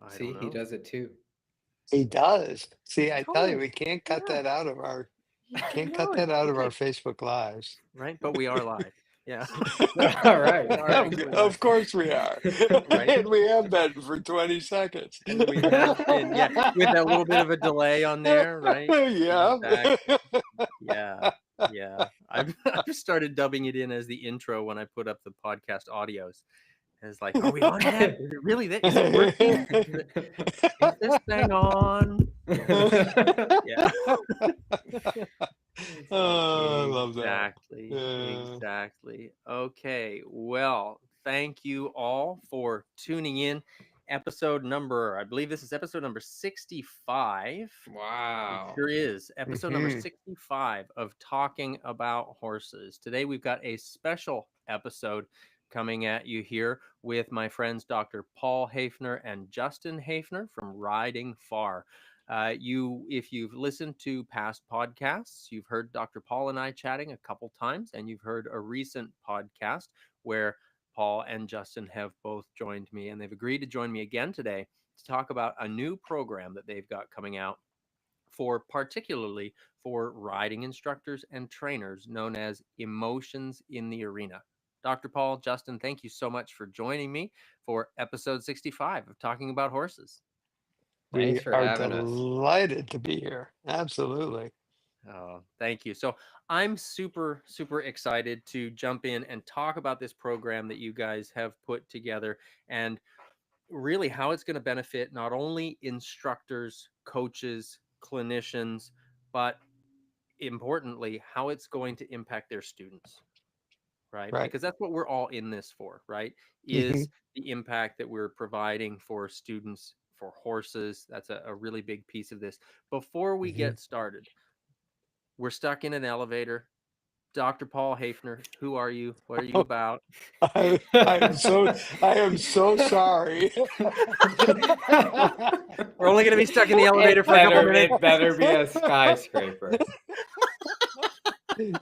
I don't See, he know. does it too. He does. See, I tell you, Totally. we can't cut Yeah. that out of our can't cut No, that out of our okay. Facebook lives. Right. But we are live. Yeah. All right. We are actually live. Of course we are. Right. And we have been for 20 seconds. And we have been, yeah, with that little bit of a delay on there, right? Yeah. Exactly. Yeah. Yeah. I've started dubbing it in as the intro when I put up the podcast audios. And it's like, are we on yet? Is it really that? Is it working? Is this thing on? Yeah. Oh, I love that. Exactly. Yeah. Exactly. Okay. Well, thank you all for tuning in. Episode number, I believe this is episode number 65. It Wow. sure is. Episode number Mhm. 65 of Talking About Horses. Today we've got a special episode coming at you here with my friends Dr. Paul Haefner and Justin Haefner from Riding Far. If you've listened to past podcasts, you've heard Dr. Paul and I chatting a couple times, and you've heard a recent podcast where Paul and Justin have both joined me, and they've agreed to join me again today to talk about a new program that they've got coming out for particularly for riding instructors and trainers known as Emotions in the Arena. Dr. Paul, Justin, thank you so much for joining me for episode 65 of Talking About Horses. Thanks We for are having us. delighted to be here. Absolutely. Oh, thank you. So I'm super, super excited to jump in and talk about this program that you guys have put together and really how it's going to benefit not only instructors, coaches, clinicians, but importantly, how it's going to impact their students, right? Right. Because that's what we're all in this for, right? Hmm. Is the impact that we're providing for students for horses. That's a really big piece of this. Before we Hmm. get started, we're stuck in an elevator. Dr. Paul Haefner, who are you? What are you about? I am so sorry. We're only going to be stuck in the elevator for a couple minutes. It better be a skyscraper.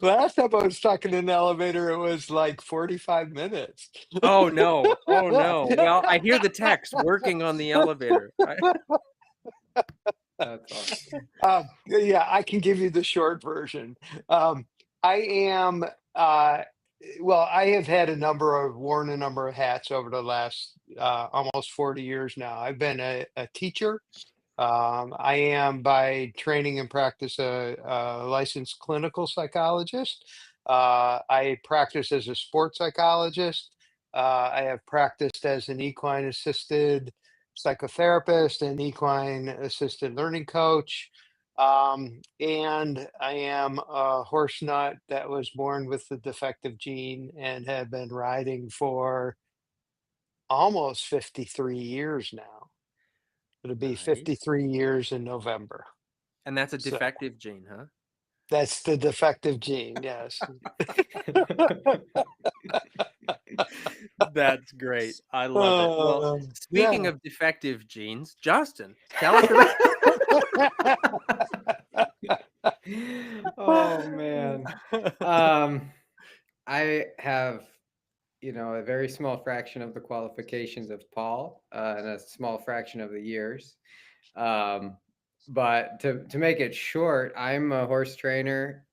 Last time I was stuck in an elevator, it was like 45 minutes. Oh no. Oh no. Well, I hear the techs working on the elevator. That's awesome. Yeah, I can give you the short version. I am, uh, well, I have worn a number of hats over the last almost 40 years now. I've been a teacher. I am by training and practice a licensed clinical psychologist. I practice as a sports psychologist. I have practiced as an equine assisted psychotherapist and equine assisted learning coach. And I am a horse nut that was born with the defective gene and have been riding for almost 53 years now. It'll be Nice. 53 years in November. And that's a So defective gene, huh? that's the defective gene, yes. That's great. I love it. Well, speaking Yeah. of defective genes, Justin, tell us about Oh man. I have, a very small fraction of the qualifications of Paul, and a small fraction of the years. But to make it short, I'm a horse trainer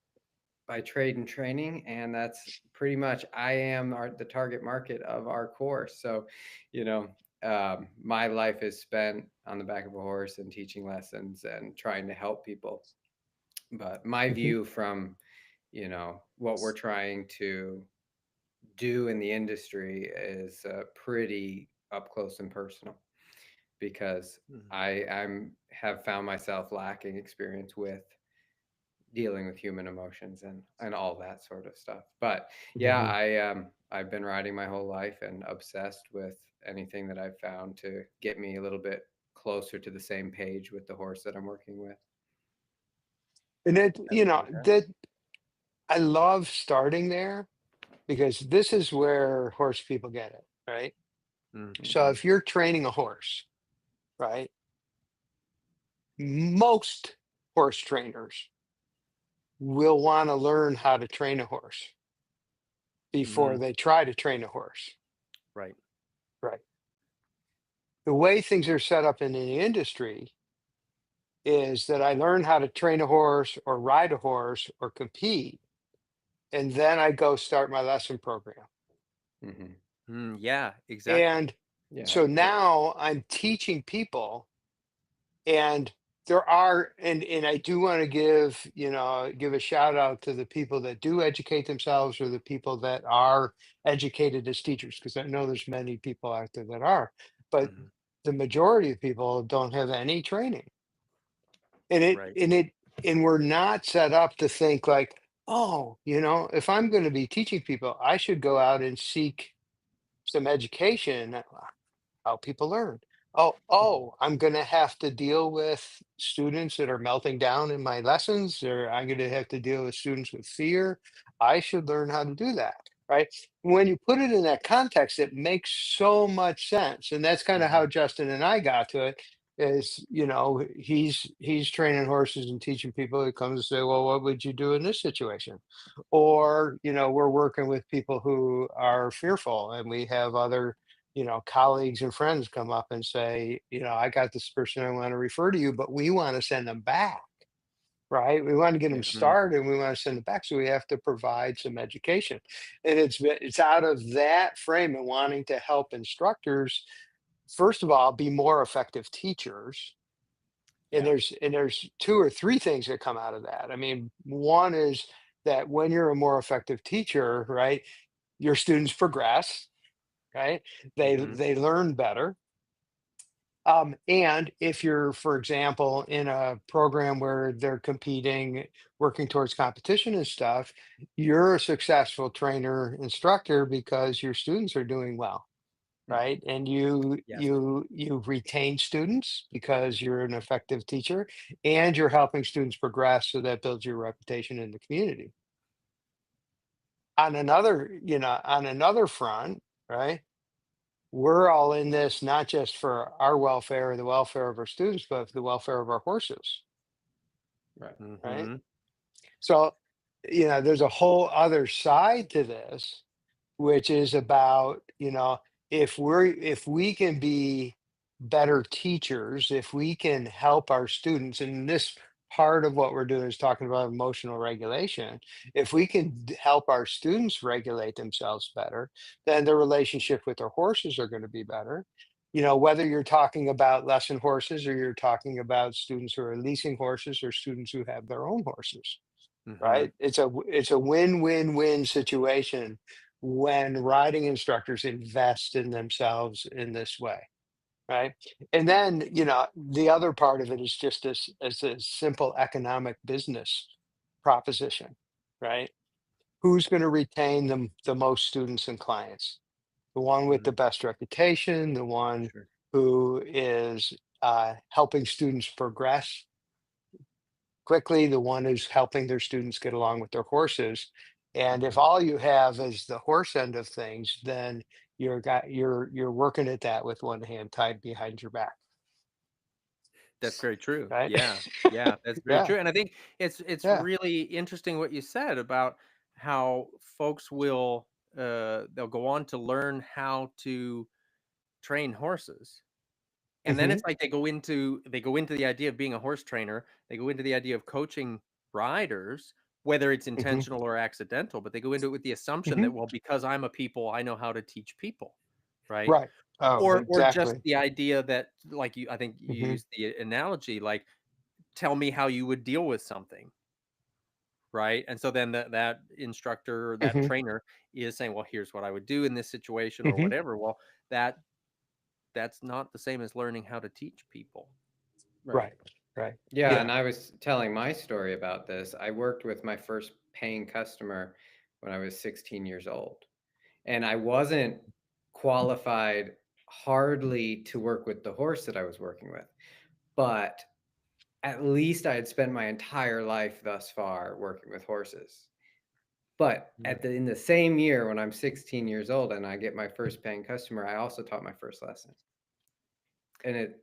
by trade and training, and that's pretty much I am the target market of our course. So, you know, my life is spent on the back of a horse and teaching lessons and trying to help people. But my Mhm. view from, what we're trying to do in the industry is pretty up close and personal because Mhm. I'm have found myself lacking experience with dealing with human emotions and all that sort of stuff. But yeah, Mhm. I've been riding my whole life and obsessed with anything that I've found to get me a little bit closer to the same page with the horse that I'm working with. And That's fantastic. that I love starting there because this is where horse people get it, right? So Mhm. if you're training a horse, right? Most horse trainers will want to learn how to train a horse before Mhm. they try to train a horse, Right. right? the way things are set up in the industry is that I learn how to train a horse or ride a horse or compete, and then I go start my lesson program. Hmm. Yeah, exactly. And Yeah. so now I'm teaching people, and there are, and I do want to give, give a shout out to the people that do educate themselves, or the people that are educated as teachers, because I know there's many people out there that are, but Mhm. the majority of people don't have any training. And it Right. and it and we're not set up to think like, oh, if I'm going to be teaching people, I should go out and seek some education, how people learn. Oh, I'm going to have to deal with students that are melting down in my lessons, or I'm going to have to deal with students with fear. I should learn how to do that, right? When you put it in that context, it makes so much sense. And that's kind of how Mhm. Justin and I got to it. Is, he's training horses and teaching people. He comes and say, well, what would you do in this situation? Or, we're working with people who are fearful, and we have other colleagues and friends come up and say, I got this person I want to refer to you, but we want to send them back, right? We want to get them Yeah. Mhm. started, and we want to send them back. So we have to provide some education. And it's out of that frame and wanting to help instructors, first of all, be more effective teachers. And Yeah. there's two or three things that come out of that. I mean, one is that when you're a more effective teacher, right, your students progress, right? They Mhm. they learn better. And if you're, for example, in a program where they're competing, working towards competition and stuff, you're a successful trainer instructor because your students are doing well, Mhm. right? And you Yes. you you retain students because you're an effective teacher, and you're helping students progress, so that builds your reputation in the community. On another front, right? We're all in this not just for our welfare or the welfare of our students, but for the welfare of our horses, Right. right? Mhm. So, there's a whole other side to this, which is about, if we can be better teachers, if we can help our students, and this part of what we're doing is talking about emotional regulation. If we can help our students regulate themselves better, then their relationship with their horses are going to be better. Whether you're talking about lesson horses, or you're talking about students who are leasing horses, or students who have their own horses, Mhm. right? It's a win-win-win situation when riding instructors invest in themselves in this way, right? And then, the other part of it is just as a simple economic business proposition, right? Who's going to retain the most students and clients? The one with Mhm. the best reputation, the one Sure. who is helping students progress quickly, the one who's helping their students get along with their horses. And if Mhm. all you have is the horse end of things, then you're working at that with one hand tied behind your back, That's very true. right? Yeah. Yeah, that's very Yeah, true, and I think it's yeah. really interesting what you said about how folks will, they'll go on to learn how to train horses. And then Hmm. it's like they go into the idea of being a horse trainer, they go into the idea of coaching riders, whether it's Hmm. intentional or accidental, but they go into it with the assumption Hmm. that, well, because I'm a people, I know how to teach people, right? Right. Oh, Or just exactly. the idea that, like, I think you Hmm. used the analogy, like, tell me how you would deal with something, right? And so then that instructor or that Hmm. trainer is saying, well, here's what I would do in this situation or Hmm. whatever. Well, that's not the same as learning how to teach people. Right. Right. Right. Yeah, Yeah. and I was telling my story about this. I worked with my first paying customer when I was 16 years old, and I wasn't qualified hardly to work with the horse that I was working with, but at least I had spent my entire life thus far working with horses. But Mm. in the same year when I'm 16 years old and I get my first paying customer, I also taught my first lesson. And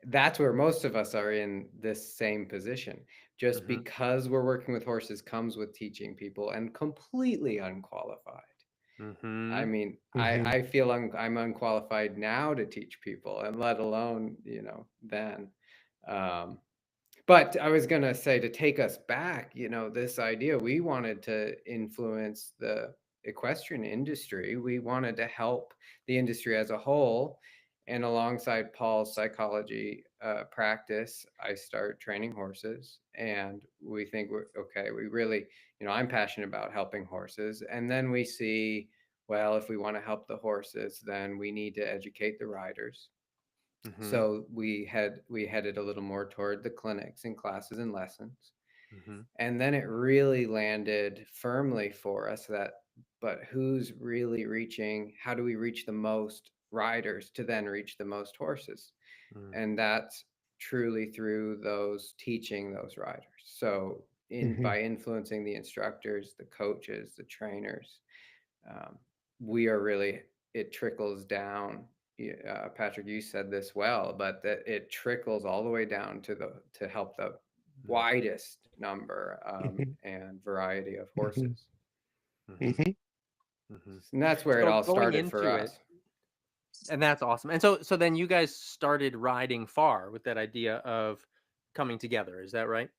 that's where most of us are in this same position. Just Mhm. because we're working with horses comes with teaching people and completely unqualified. I Mm-hmm. mean, Hmm. I feel I'm unqualified now to teach people, and let alone, then. Um, but I was gonna say, to take us back, this idea, we wanted to influence the equestrian industry. We wanted to help the industry as a whole. And alongside Paul's psychology practice, I start training horses. And we think we're okay. We really, I'm passionate about helping horses. And then we see, well, if we want to help the horses, then we need to educate the riders. Mm-hmm. So we headed a little more toward the clinics and classes and lessons. Mm-hmm. And then it really landed firmly for us that, but who's really reaching, how do we reach the most riders to then reach the most horses? And that's truly through those teaching those riders. So in Hmm. by influencing the instructors, the coaches, the trainers, um, we are really, it trickles down. Patrick, you said this well, but that it trickles all the way down to help the widest number and variety of Hmm. horses. Mm-hmm. Hmm. Mm-hmm. And that's where it So all going started for into it, us. and that's awesome. And so then you guys started riding far with that idea of coming together. Is that right?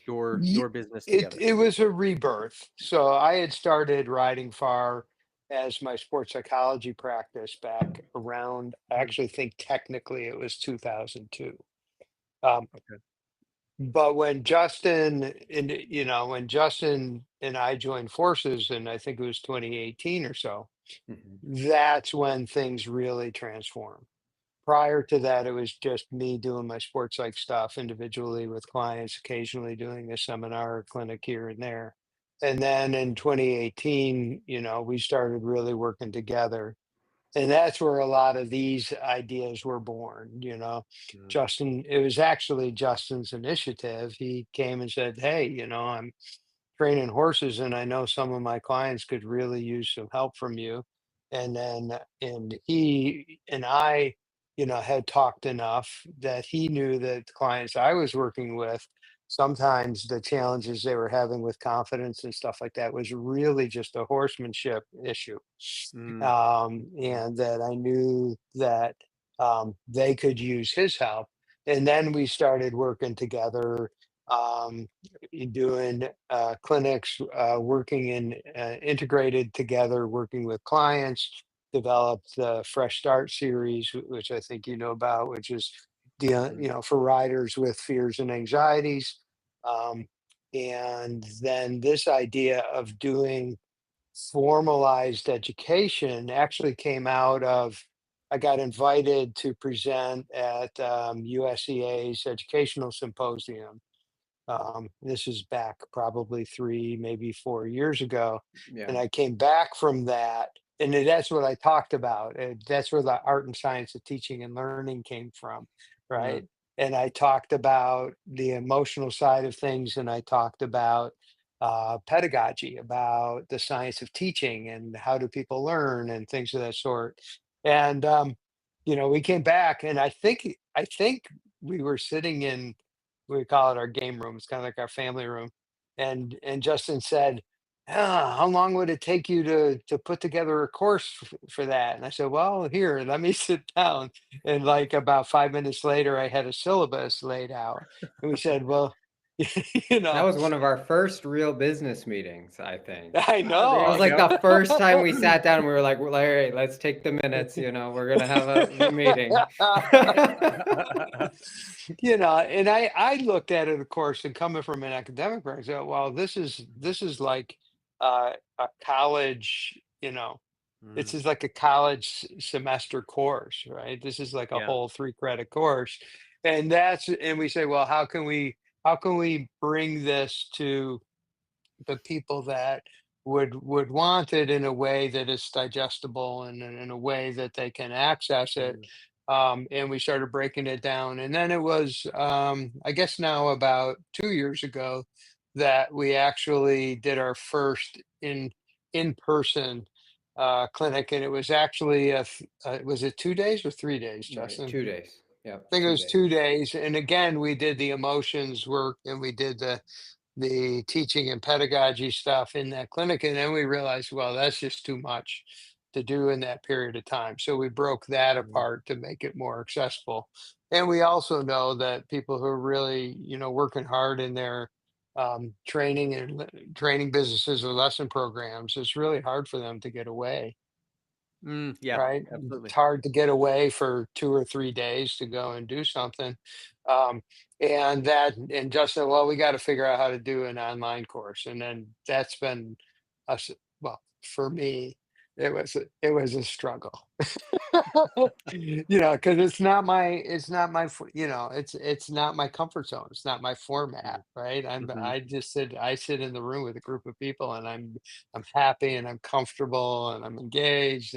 Your business together. It was a rebirth. So I had started riding far as my sports psychology practice back around, I Mhm. actually think technically it was 2002. Um, Okay. but when Justin and I joined forces, and I think it was 2018 or so, Mhm. that's when things really transformed. Prior to that, it was just me doing my sports psych stuff individually with clients, occasionally doing a seminar or clinic here and there. And then in 2018, we started really working together. And that's where a lot of these ideas were born. Mm, Justin, it was actually Justin's initiative. He came and said, "Hey, I'm training horses, and I know some of my clients could really use some help from you." And he and I, had talked enough that he knew that the clients I was working with, sometimes the challenges they were having with confidence and stuff like that was really just a horsemanship issue. mm, mhm, And that I knew that they could use his help. And then we started working together, um, doing clinics, working in integrated together, working with clients, developed the Fresh Start series, which I think you know about, which is mhm, for riders with fears and anxieties. Um, and then this idea of doing formalized education actually came out of, I got invited to present at USEA's educational symposium. This is back probably 3, maybe 4 years ago. Yeah. And I came back from that. And that's what I talked about. That's where the art and science of teaching and learning came from. mm, Right. And I talked about the emotional side of things. And I talked about pedagogy, about the science of teaching and how do people learn and things of that sort. And, we came back and I think we were sitting in, we call it our game room. It's kind of like our family room. And Justin said, how long would it take you to put together a course for that? And I said, well, here, let me sit down. And like about 5 minutes later, I had a syllabus laid out. And we said, well, you That know, was one of our first real business meetings, I think. I Ah, know. there That was you like go. the first time we sat down and we were like, "Well, all right, let's take the minutes, we're gonna have a meeting." And I looked at it, of course, and coming from an academic background, I said, well, this is like a college, this Mm, is like a college semester course, right? This is like a yeah. whole 3 credit course. And we say, well, how can we bring this to the people that would want it in a way that is digestible and in a way that they can access it. Mm, And we started breaking it down. And then it was, I guess now about 2 years ago, that we actually did our first in person clinic, and it was actually was it 2 days or 3 days, Right, Justin? 2 days. Yep, I think it two was days. 2 days. And again, we did the emotions work and we did the the teaching and pedagogy stuff in that clinic. And then we realized, well, that's just too much to do in that period of time. So we broke that Mhm. apart to make it more accessible. And we also know that people who are really, working hard in their training and training businesses or lesson programs, it's really hard for them to get away, Yeah, right? It's absolutely. hard to get away for 2 or 3 days to go and do something. Um, and just said, well, we got to figure out how to do an online course. And then that's been us, well, for me, it was a struggle. Because it's not my comfort zone. It's not my format, Mhm. right? Mhm. I sit in the room with a group of people, and I'm happy and I'm comfortable and I'm engaged,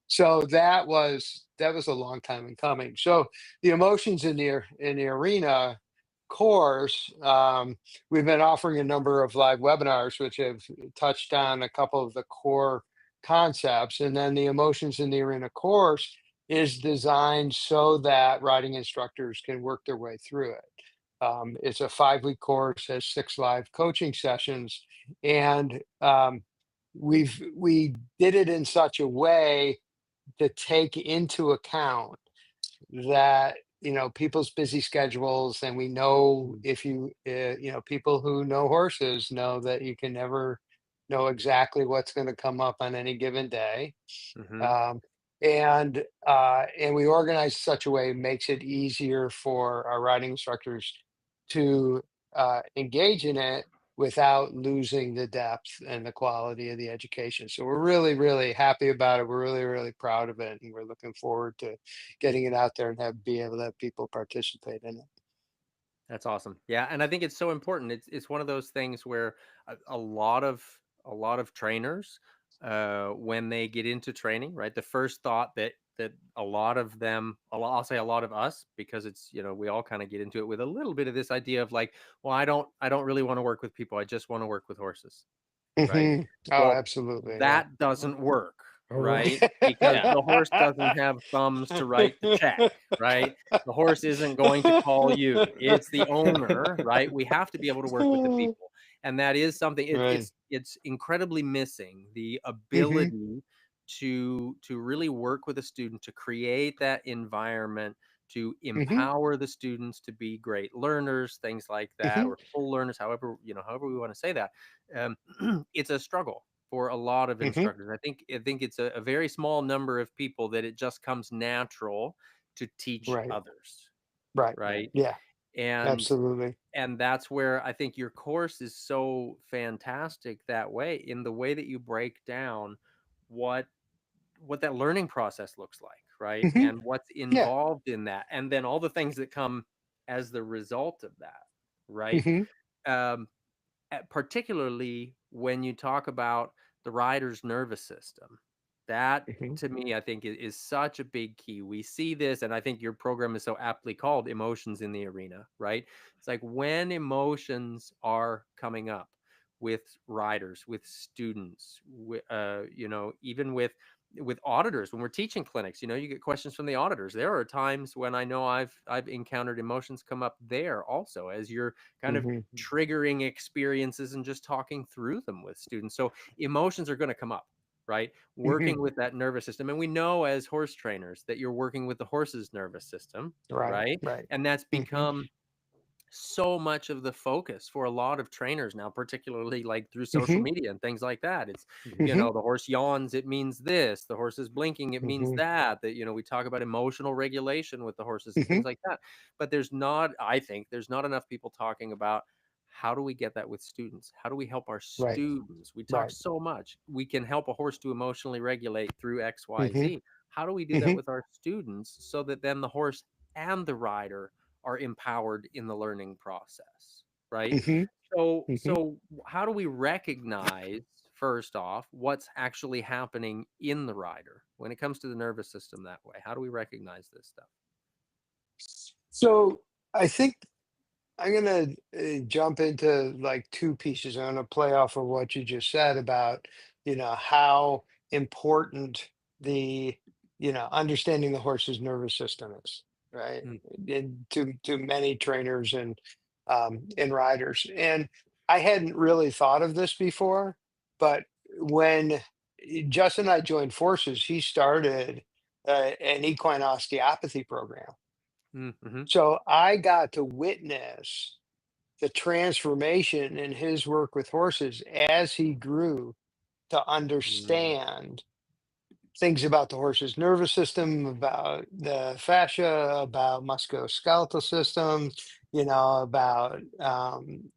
so that was a long time in coming. So the emotions in the arena course, we've been offering a number of live webinars which have touched on a couple of the core concepts, and then the emotions in the arena course is designed so that riding instructors can work their way through it. It's a 5-week course, has 6 live coaching sessions, and we did it in such a way to take into account that people's busy schedules, and we know, Mhm. if people who know horses know that you can never know exactly what's going to come up on any given day. Hmm. Um, and uh, and we organize such a way it makes it easier for our riding instructors to engage in it without losing the depth and the quality of the education. So we're really, really happy about it. We're really, really proud of it, and we're looking forward to getting it out there and be able to have people participate in it. That's awesome. Yeah, and I think it's so important. It's one of those things where a lot of trainers, when they get into training, right? The first thought that a lot of them, I'll say a lot of us, because it's we all kind of get into it with a little bit of this idea of like, well, I don't really want to work with people. I just want to work with horses, right? Oh, Well, absolutely. Yeah. that doesn't work, Right. right? Because Yeah. the horse doesn't have thumbs to write the check, right? The horse isn't going to call you. It's the owner, right? We have to be able to work with the people. And that is something Right. it's incredibly missing, the Hmm. ability to really work with a student, to create that environment, to Hmm. empower the students to be great learners, things like that, Hmm. or full learners, however we want to say that. um, it's a struggle for a lot of Hmm. instructors. I think it's a very small number of people that it just comes natural to teach Right. others, Right. right? Yeah. And Absolutely. and that's where I think your course is so fantastic, that way, in the way that you break down what that learning process looks like, right? Hmm. And what's Yeah. involved in that, and then all the things that come as the result of that, right? Hmm. Um, Particularly when you talk about the rider's nervous system. That, Hmm. to me, I think is such a big key. We see this, and I think your program is so aptly called Emotions in the Arena, right? It's like when emotions are coming up with riders, with students, even with auditors. When we're teaching clinics, you get questions from the auditors. There are times when I know I've encountered emotions come up there also, as you're kind of Hmm. triggering experiences and just talking through them with students. So emotions are going to come up, right? Hmm. Working with that nervous system. And we know as horse trainers that you're working with the horse's nervous system, Right. right? Right. And that's Hmm. become so much of the focus for a lot of trainers now, particularly like through social Hmm. media and things like that. It's, Mhm. the horse yawns, it means this, the horse is blinking, it means Hmm. that, we talk about emotional regulation with the horses and Hmm. things like that. But I think there's not enough people talking about how do we get that with students? How do we help our Right. students? We talk Right. so much. We can help a horse to emotionally regulate through X, Y, Hmm. Z. How do we do that Hmm. with our students so that then the horse and the rider are empowered in the learning process, right? Hmm. Hmm. So how do we recognize, first off, what's actually happening in the rider when it comes to the nervous system that way? How do we recognize this stuff? So I think I'm gonna jump into like two pieces. I'm gonna play off of what you just said about how important the understanding the horse's nervous system is, right? Mm, And to many trainers in riders. And I hadn't really thought of this before, but when Justin and I joined forces, he started an equine osteopathy program. Mm-hmm. So I got to witness the transformation in his work with horses as he grew to Mm, understand things about the horse's nervous system, about the fascia, about musculoskeletal system, about um,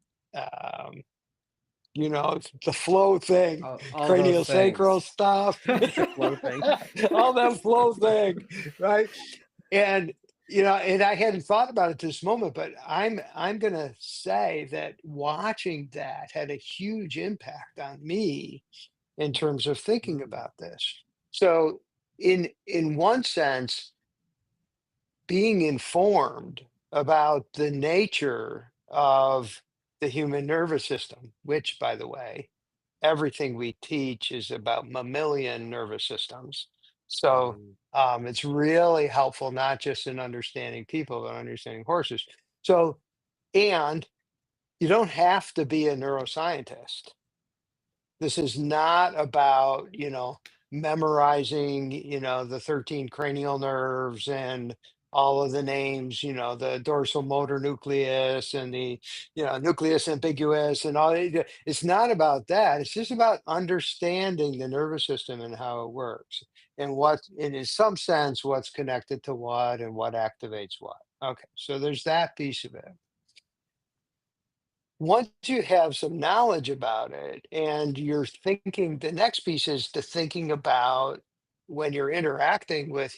the flow thing, all those craniosacral things. stuff, the flow thing. all that flow thing, right? And and I hadn't thought about it this moment, but I'm gonna say that watching that had a huge impact on me in terms of thinking Mm, about this. So in one sense, being informed about the nature of the human nervous system, which, by the way, everything we teach is about mammalian nervous systems. So mm, it's really helpful, not just in understanding people, but understanding horses. So, and you don't have to be a neuroscientist. This is not about, memorizing, the 13 cranial nerves and all of the names, the dorsal motor nucleus and the, nucleus ambiguous and all. It's not about that. It's just about understanding the nervous system and how it works and and in some sense, what's connected to what and what activates what. Okay, so there's that piece of it. Once you have some knowledge about it and you're thinking, the next piece is to thinking about when you're interacting with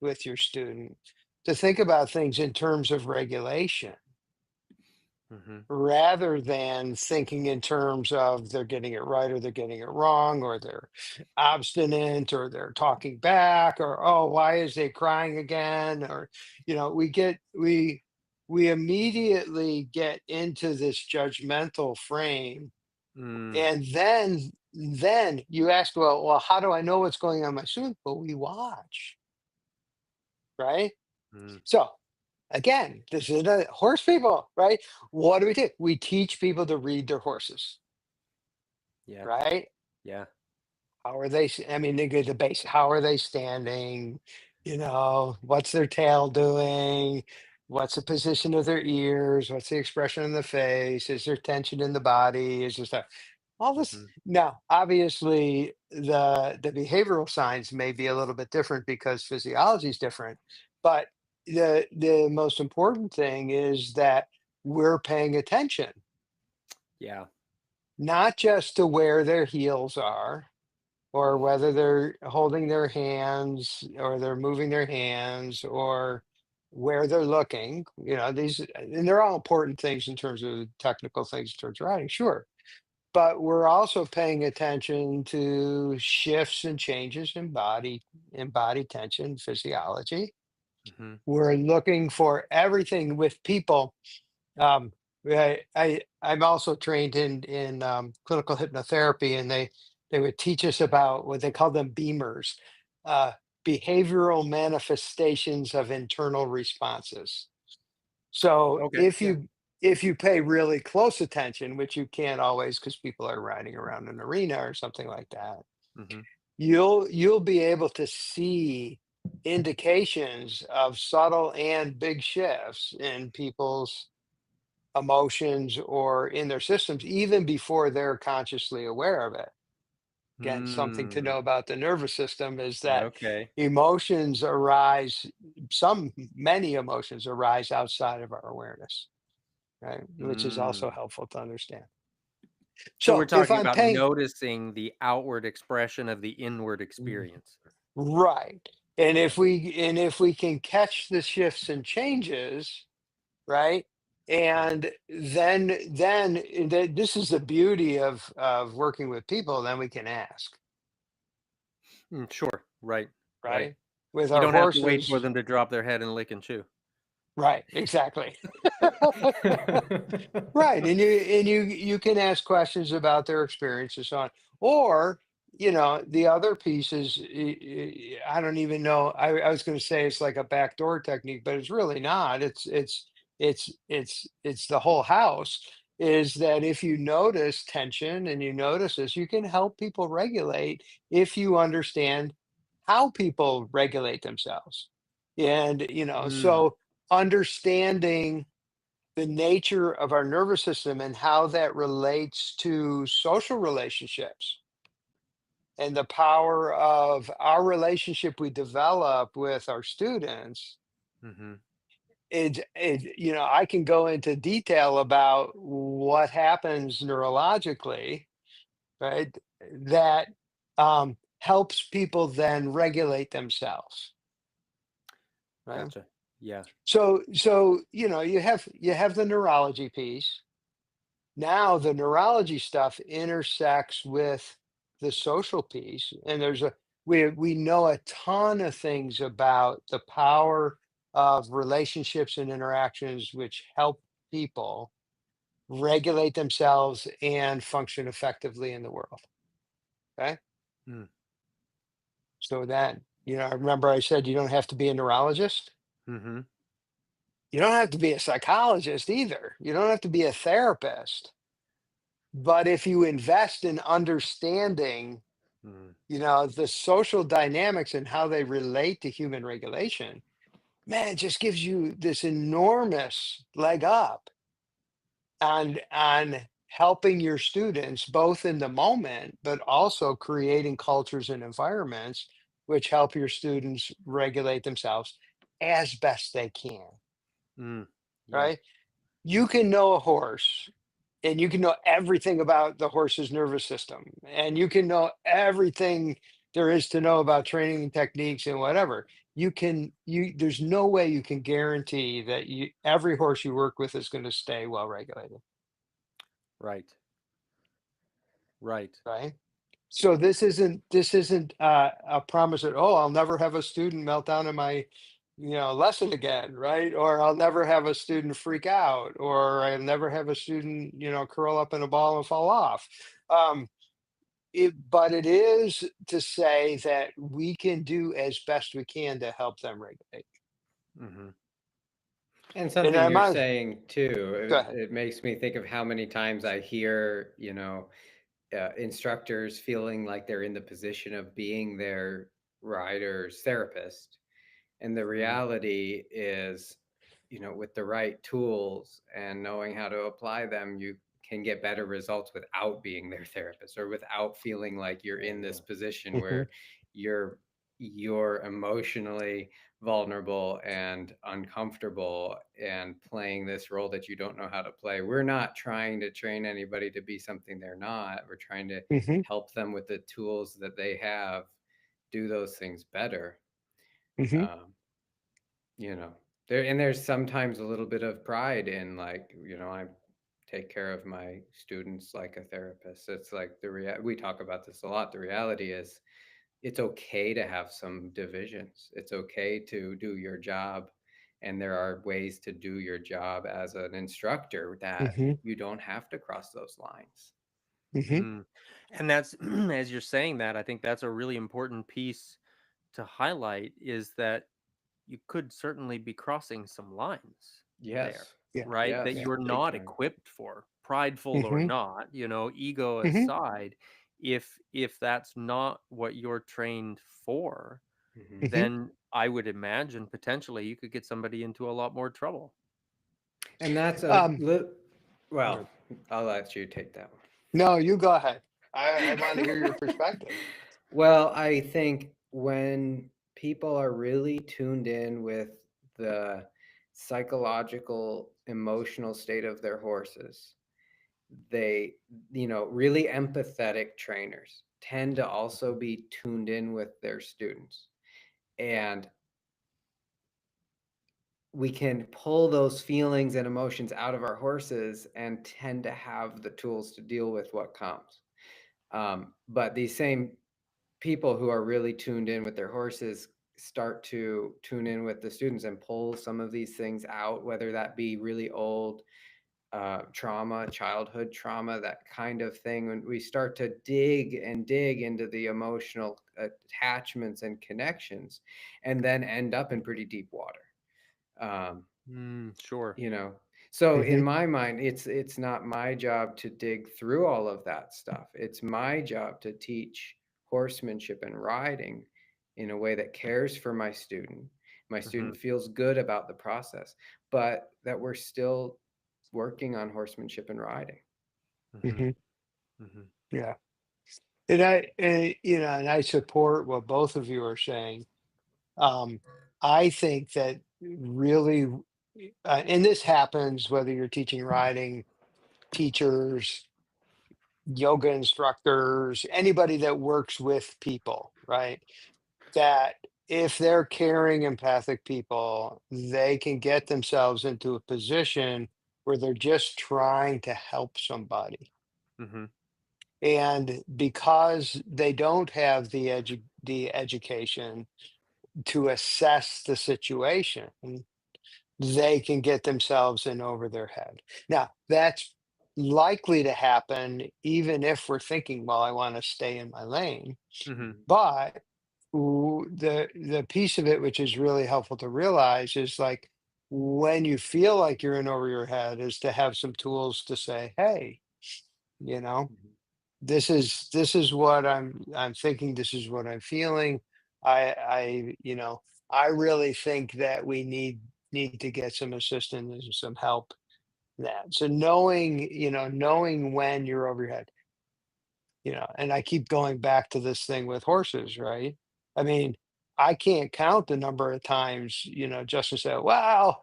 with your student, to think about things in terms of regulation mhm, rather than thinking in terms of they're getting it right or they're getting it wrong or they're obstinate or they're talking back or oh, why is they crying again, or we immediately get into this judgmental frame. mm, And then you ask, well, how do I know what's going on in my student? Well, we watch, right? mm. So again, this is the horse people, right? What do we do? We teach people to read their horses, Yeah, right? yeah. How are they? I mean, they get the base. How are they standing? What's their tail doing? What's the position of their ears? What's the expression on the face? Is there tension in the body? Is there stuff? All this. Mhm, Now, obviously, the behavioral signs may be a little bit different because physiology is different, but the most important thing is that we're paying attention, yeah. not just to where their heels are or whether they're holding their hands or they're moving their hands or where they're looking. These, and they're all important things in terms of technical things towards writing, sure. But we're also paying attention to shifts and changes in body tension, physiology. Mhm, We're looking for everything with people. Um, I'm also trained in clinical hypnotherapy, and they would teach us about what they call them beamers, uh, behavioral manifestations of internal responses. So okay, yeah. if you pay really close attention, which you can't always because people are riding around an arena or something like that, Mhm, you'll be able to see indications of subtle and big shifts in people's emotions or in their systems even before they're consciously aware of it. Again, something to mm, know about the nervous system is that okay. emotions arise, many emotions arise outside of our awareness, right? Which is also Mm. helpful to understand. So we're So if talking I'm about paying, noticing the outward expression of the inward experience. right, and Yeah. if we can catch the shifts and changes, right? Mhm. And this is the beauty of working with people. Then we can ask, Mm, sure. Right. Right. right? With You our don't have to wait for horses, them to drop their head and lick and chew. right? Exactly. Right, and you can ask questions about their experience and so on, or the other piece is I don't even know. I was going to say it's like a backdoor technique, but it's really not. It's it's the whole house, is that if you notice tension and you notice this, you can help people regulate if you understand how people regulate themselves. And, Mm, so understanding the nature of our nervous system and how that relates to social relationships and the power of our relationship we develop with our students. mhm. I can go into detail about what happens neurologically, right? That helps people then regulate themselves, right? Gotcha. Yeah. So you have the neurology piece. Now the neurology stuff intersects with the social piece, and we know a ton of things about the power of relationships and interactions which help people regulate themselves and function effectively in the world. Okay. Mm, So that, I remember I said you don't have to be a neurologist. mhm. You don't have to be a psychologist either. You don't have to be a therapist. But if you invest in understanding, Mm, the social dynamics and how they relate to human regulation, man, it just gives you this enormous leg up on helping your students both in the moment, but also creating cultures and environments which help your students regulate themselves as best they can, mm. Yeah. right? You can know a horse and you can know everything about the horse's nervous system and you can know everything there is to know about training techniques and whatever. There's no way you can guarantee that every horse you work with is going to stay well regulated, Right. Right. right? So this isn't a promise that, oh, I'll never have a student melt down in my lesson again, right? Or I'll never have a student freak out, or I'll never have a student curl up in a ball and fall off. um, but it is to say that we can do as best we can to help them regulate. Mhm. And And something I'm you're on. saying Go too, ahead. it makes me think of how many times I hear, instructors feeling like they're in the position of being their rider's therapist. And the Mm, reality is, with the right tools and knowing how to apply them, you can get better results without being their therapist, or without feeling like you're in this position Mhm, where you're you're emotionally vulnerable and uncomfortable and playing this role that you don't know how to play. We're not trying to train anybody to be something they're not. We're trying to mhm, help them with the tools that they have do those things better. mhm, Um, there's sometimes a little bit of pride in, like, I take care of my students like a therapist. It's like we talk about this a lot. The reality is it's okay to have some divisions. It's okay to do your job, and there are ways to do your job as an instructor that mhm, you don't have to cross those lines. mhm, mm. And that's as you're saying that, I think that's a really important piece to highlight is that you could certainly be crossing some lines there, Yes. yeah, right? That yeah, Yes, you're big not time. equipped for, prideful or mhm, not, ego mhm, aside. If that's not what you're trained for, Hmm. mhm. then I would imagine potentially you could get somebody into a lot more trouble. And that's um, well, right. I'll let you take that No, you go ahead. I want to hear your one. perspective. Well, I think when people are really tuned in with the psychological, emotional state of their horses, they, really empathetic trainers tend to also be tuned in with their students. And we can pull those feelings and emotions out of our horses and tend to have the tools to deal with what comes. But these same people who are really tuned in with their horses start to tune in with the students and pull some of these things out, whether that be really old trauma, childhood trauma, that kind of thing. When we start to dig and dig into the emotional attachments and connections, and then end up in pretty deep water. Sure. you know. So in Hmm. my mind, it's not my job to dig through all of that stuff. It's my job to teach horsemanship and riding in a way that cares for my student. My Hmm. student feels good about the process, but that we're still working on horsemanship and riding. Hmm. Hmm. Hmm. Yeah. And I support what both of you are saying. Um, I think that really, and this happens whether you're teaching riding, teachers, yoga instructors, anybody that works with people, right? That if they're caring, empathic people, they can get themselves into a position where they're just trying to help somebody. Hmm. And because they don't have the education to assess the situation, they can get themselves in over their head. Now, that's likely to happen even if we're thinking, well, I want to stay in my lane. Hmm. But the piece of it which is really helpful to realize is like when you feel like you're in over your head is to have some tools to say, hey, you know, Mhm. this is what I'm thinking, this is what I'm feeling. I really think that we need to get some assistance and some help in that. So knowing when you're over your head, and I keep going back to this thing with horses, right? I mean, I can't count the number of times, Justin said, "Wow,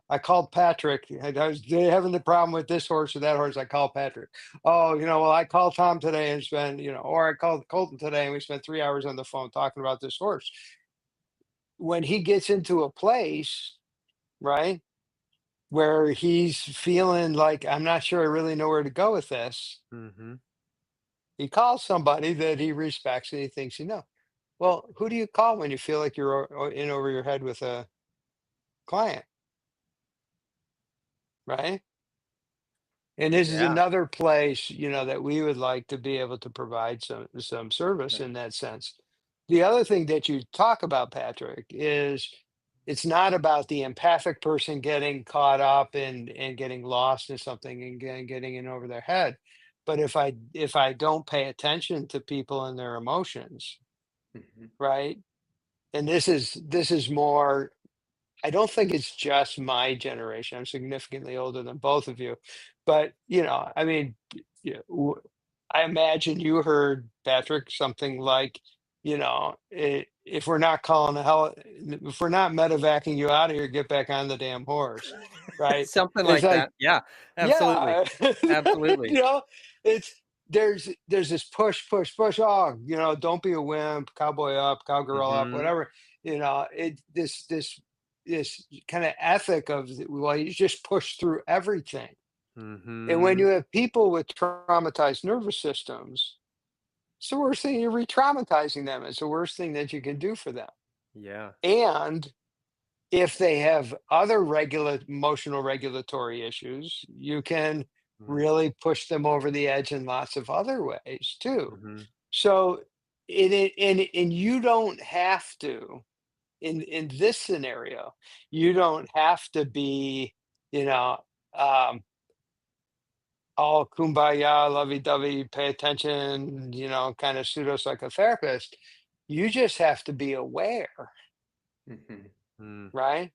I called Patrick. I was having the problem with this horse or that horse. I called Patrick. Oh, well, I called Tom today and spent, or I called Colton today and we spent 3 hours on the phone talking about this horse." When he gets into a place, right, where he's feeling like, I'm not sure I really know where to go with this, Hmm. he calls somebody that he respects and he thinks he knows. Well, who do you call when you feel like you're in over your head with a client, right? And this is Yeah. another place, that we would like to be able to provide some service Right. in that sense. The other thing that you talk about, Patrick, is it's not about the empathic person getting caught up and getting lost in something and getting in over their head. But if I don't pay attention to people and their emotions, Mhm. right? And this is more, I don't think it's just my generation. I'm significantly older than both of you. But, I mean, yeah, I imagine you heard, Patrick, something like, if we're not calling the hell, if we're not medevacing you out of here, get back on the damn horse, right? Something It's like like, that. Yeah, absolutely. yeah, Absolutely. you know, it's there's this push, push, push. Oh, don't be a wimp, cowboy up, cowgirl up, Hmm. whatever. This kind of ethic of well, you just push through everything. And when Hmm. you have people with traumatized nervous systems, it's the worst thing. You're re-traumatizing them. It's the worst thing that you can do for them. Yeah. And if they have other emotional regulatory issues, you can really push them over the edge in lots of other ways too. Mm-hmm. So and you don't have to in this scenario, you don't have to be, you know, um, all kumbaya, lovey-dovey, pay attention, kind of pseudo psychotherapist. You just have to be aware, Mhm. Mm. right?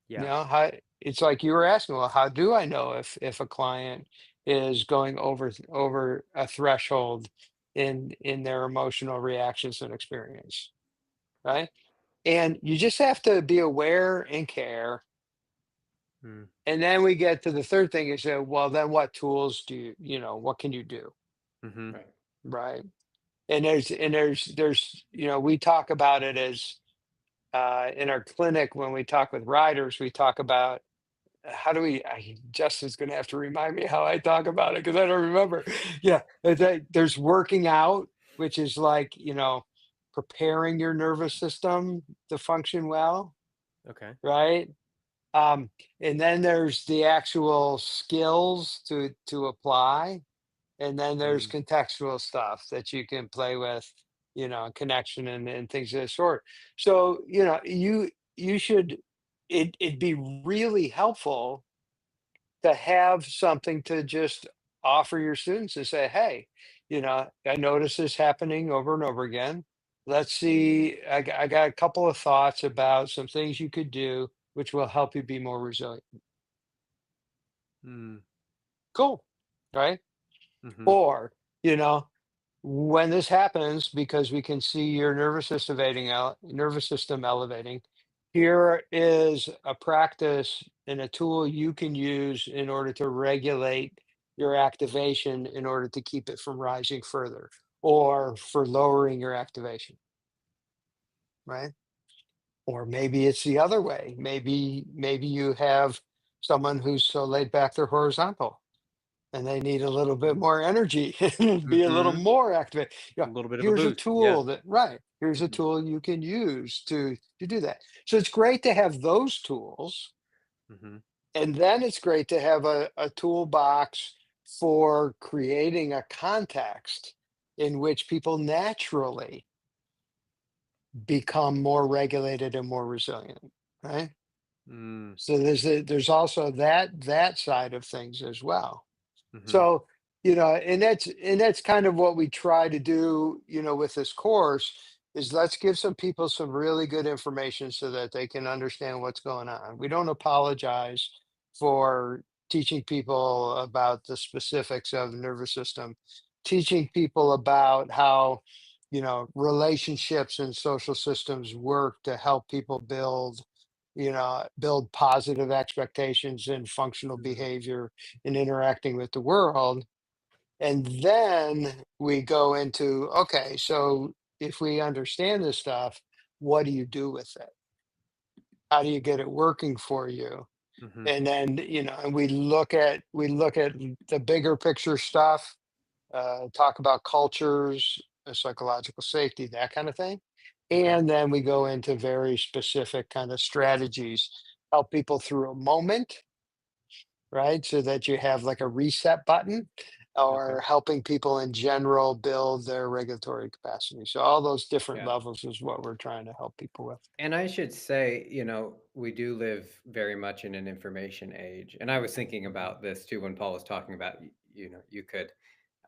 Yeah. How it's like you were asking, well, how do I know if a client is going over a threshold in their emotional reactions and experience, right? And you just have to be aware and care. Mm. And then we get to the third thing is well, then what tools what can you do, Mm-hmm. Right. right? And we talk about it as in our clinic when we talk with riders, we talk about how do Justin's going to have to remind me how I talk about it because I don't remember. Yeah, there's working out, which is like, preparing your nervous system to function well, Okay. right? Um, and then there's the actual skills to apply, and then there's Mm. contextual stuff that you can play with, connection and things of the sort. So, you should. it'd be really helpful to have something to just offer your students and say, hey, I notice this happening over and over again. Let's see, I got a couple of thoughts about some things you could do which will help you be more resilient. Mm. Cool, right? Mm-hmm. Or, you know, when this happens, because we can see your nervous system elevating, here is a practice and a tool you can use in order to regulate your activation in order to keep it from rising further or for lowering your activation, right? Or maybe it's the other way. Maybe you have someone who's so laid back they're horizontal and they need a little bit more energy and be a little Mm-hmm. more activated. A little bit of a Here's a boost. Yeah. tool here's a Mm-hmm. tool you can use to do that. So it's great to have those tools. Mm-hmm. And then it's great to have a toolbox for creating a context in which people naturally become more regulated and more resilient, right? Mm. So there's also that side of things as well. Mm-hmm. So, and that's kind of what we try to do, with this course is let's give some people some really good information so that they can understand what's going on. We don't apologize for teaching people about the specifics of the nervous system, teaching people about how, relationships and social systems work to help people build positive expectations and functional Mm-hmm. behavior in interacting with the world. And then we go into, okay, so if we understand this stuff, what do you do with it? How do you get it working for you? Mm-hmm. And then, and we look at the bigger picture stuff, talk about cultures, psychological safety, that kind of thing. Mm-hmm. And then we go into very specific kind of strategies, help people through a moment, right? So that you have like a reset button Okay. or helping people in general build their regulatory capacity. So all those different Yeah. levels is what we're trying to help people with. And I should say, we do live very much in an information age. And I was thinking Mm-hmm. about this too when Paul was talking about, you could,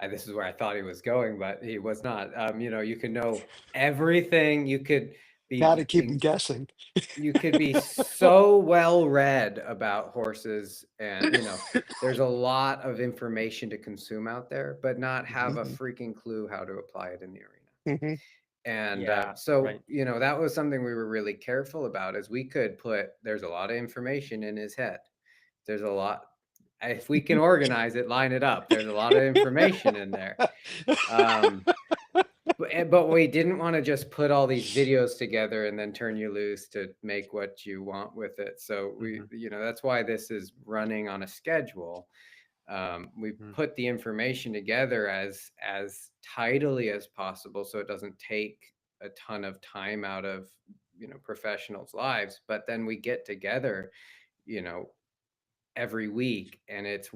this is where I thought he was going, but he was not. You can know everything. You could Got be to keep them guessing. you could be so well read about horses, and there's a lot of information to consume out there, but not have a Mhm, freaking clue how to apply it in the arena. mhm, And Yeah. so Right. that was something we were really careful about, is we could put, there's a lot of information in his head, there's a lot, if we can organize it, line it up, there's a lot of information in there. um but we didn't want to just put all these videos together and then turn you loose to make what you want with it. So we, Mm-hmm. that's why this is running on a schedule. We Mm-hmm. put the information together as tidily as possible, so it doesn't take a ton of time out of professionals' lives. But then we get together, you know, every week, and it's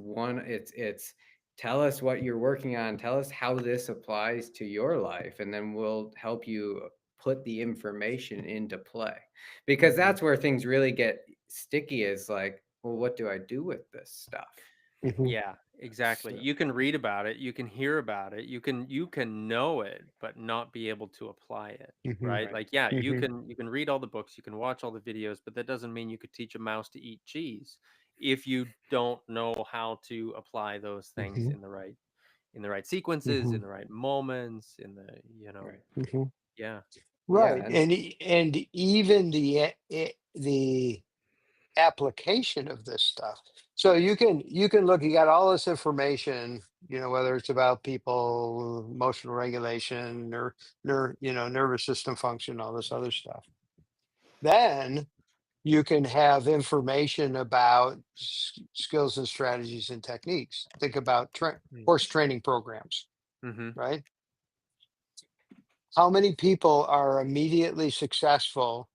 tell us what you're working on, tell us how this applies to your life, and then we'll help you put the information into play, because Mm-hmm. that's where things really get sticky, is like, well, what do I do with this stuff? mhm, Yeah, exactly. So You can read about it, you can hear about it, you can know it, but not be able to apply it, mhm, right? right. Like, yeah, you mhm, can you can read all the books, you can watch all the videos, but that doesn't mean you could teach a mouse to eat cheese if you don't know how to apply those things mhm, in the right sequences, in mhm, the right moments, in the. Right. mhm. Yeah. Yeah. Right. And And even the application of this stuff. So you can look, you got all this information, whether it's about people, emotional regulation, or nervous system function, all this other stuff. Then you can have information about skills and strategies and techniques. Think about Mm. horse training programs, Mhm. right? How many people are immediately successful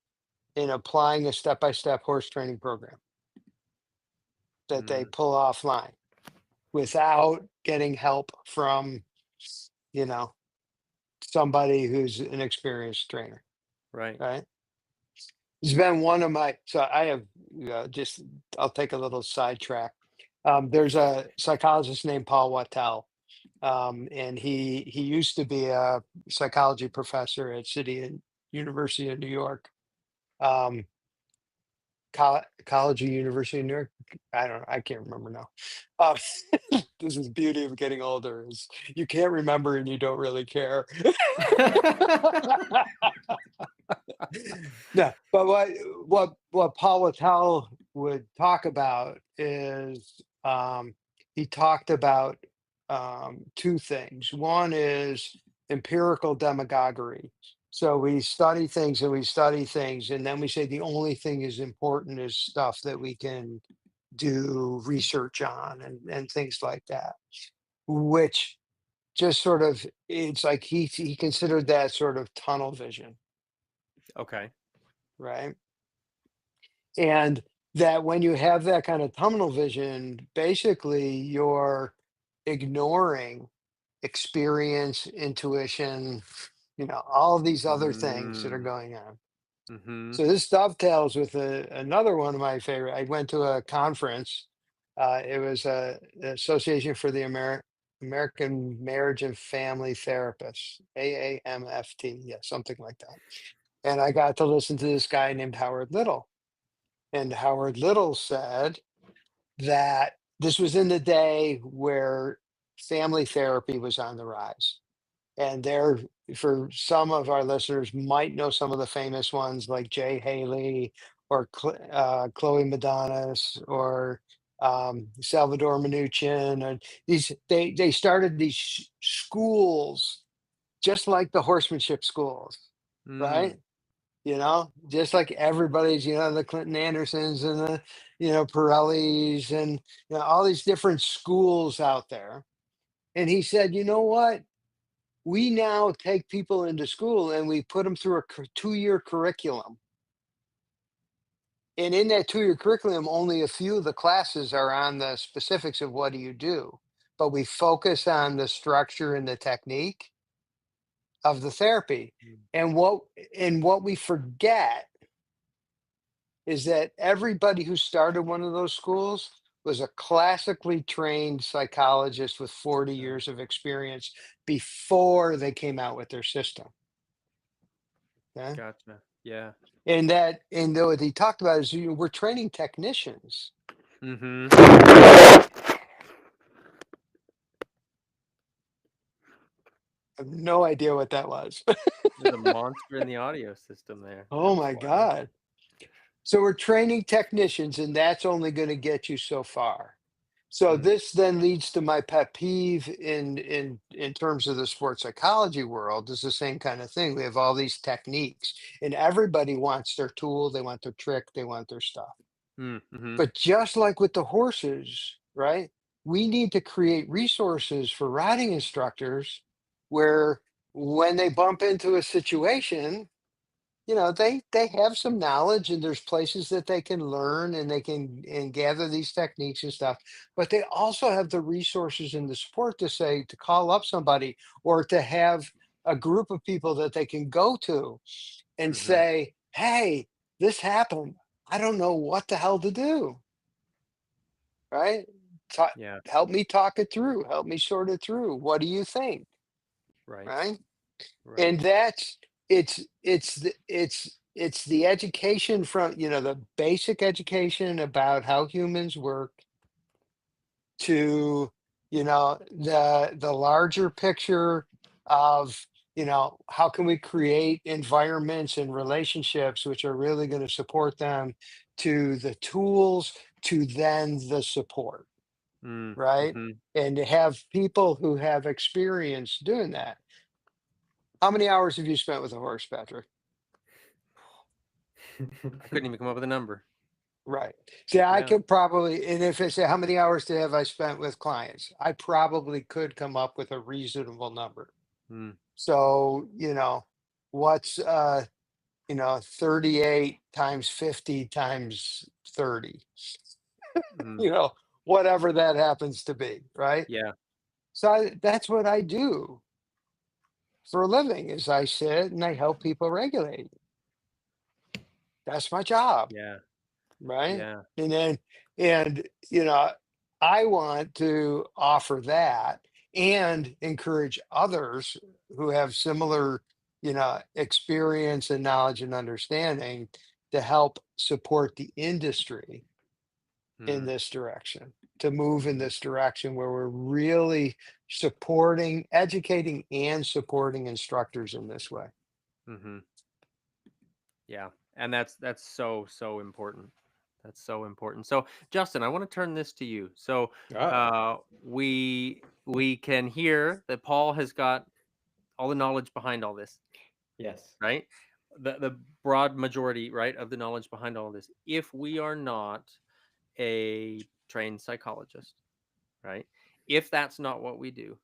in applying a step-by-step horse training program that they Mm. pull offline without getting help from, you know, somebody who's an experienced trainer, Right. right? It's been one of my, so I have just I'll take a little sidetrack. There's a psychologist named Paul Wattel, and he used to be a psychology professor at University of New York, um, College or University of New York. I don't know. I can't remember now. Uh, this is the beauty of getting older is you can't remember and you don't really care. No, but what Paul Wattel would talk about is he talked about two things. One is empirical demagoguery. So we study things and we study things, and then we say the only thing is important is stuff that we can do research on and things like that, which just sort of it's like he considered that sort of tunnel vision, Okay. right? And that when you have that kind of tunnel vision, basically you're ignoring experience, intuition, all of these other things that are Mm. going on. Mm-hmm. So this dovetails with another one of my favorite. I went to a conference. It was a Association for the American Marriage and Family Therapists, AAMFT, yeah, something like that. And I got to listen to this guy named Howard Little. And Howard Little said that this was in the day where family therapy was on the rise. And there, for some of our listeners, might know some of the famous ones like Jay Haley or Chloe Madonis or Salvador Minuchin. And they started these schools just like the horsemanship schools, Mm. right? Just like everybody's, the Clinton Andersons and the, Pirellis and all these different schools out there. And he said, you know what? We now take people into school and we put them through a 2-year curriculum. And in that 2-year curriculum, only a few of the classes are on the specifics of what do you do, but we focus on the structure and the technique of the therapy. Mm. And what we forget is that everybody who started one of those schools was a classically trained psychologist with 40 Uh, years of experience before they came out with their system. Okay. gotcha. Yeah. And what he talked about is we're training technicians. Mm-hmm. I have no idea what that was. There's a monster in the audio system there. Oh That's my why. God. So we're training technicians, and that's only going to get you so far. So Mm. this then leads to my pet peeve in terms of the sports psychology world is the same kind of thing. We have all these techniques, and everybody wants their tool, they want their trick, they want their stuff. Mm-hmm. But just like with the horses, right? We need to create resources for riding instructors where when they bump into a situation, they have some knowledge and there's places that they can learn and they can and gather these techniques and stuff, but they also have the resources and the support to say to call up somebody or to have a group of people that they can go to and Mm-hmm. say, hey, this happened, I don't know what the hell to do, right? Ta- Yeah. Help me talk it through, help me sort it through, what do you think, Right. right? Right. And that's it's the education from the basic education about how humans work to the larger picture of how can we create environments and relationships which are really going to support them, to the tools, to then the support, Mm. right? Mm-hmm. And to have people who have experience doing that. How many hours have you spent with a horse, Patrick? I couldn't even come up with a number. Right. See, I Yeah. could probably, and if I say how many hours have I spent with clients, I probably could come up with a reasonable number. Mm. So, what's 38 times 50 times 30, Mm. you know, whatever that happens to be, right? Yeah. So that's what I do for a living is I sit and I help people regulate. That's my job. Yeah. right? Yeah. And then, and you know, I want to offer that and encourage others who have similar, experience and knowledge and understanding to help support the industry in Mhm. this direction, to move in Mhm. this direction where we're really supporting, educating, and supporting instructors in this way. Mhm. Yeah. And that's so important. That's so important. So, Justin, I want to turn this to you. So, Oh, we can hear that Paul has got all the knowledge behind all this, yes. right? The broad majority, right, of the knowledge behind all this. If we are not a trained psychologist, right? If that's not what we do,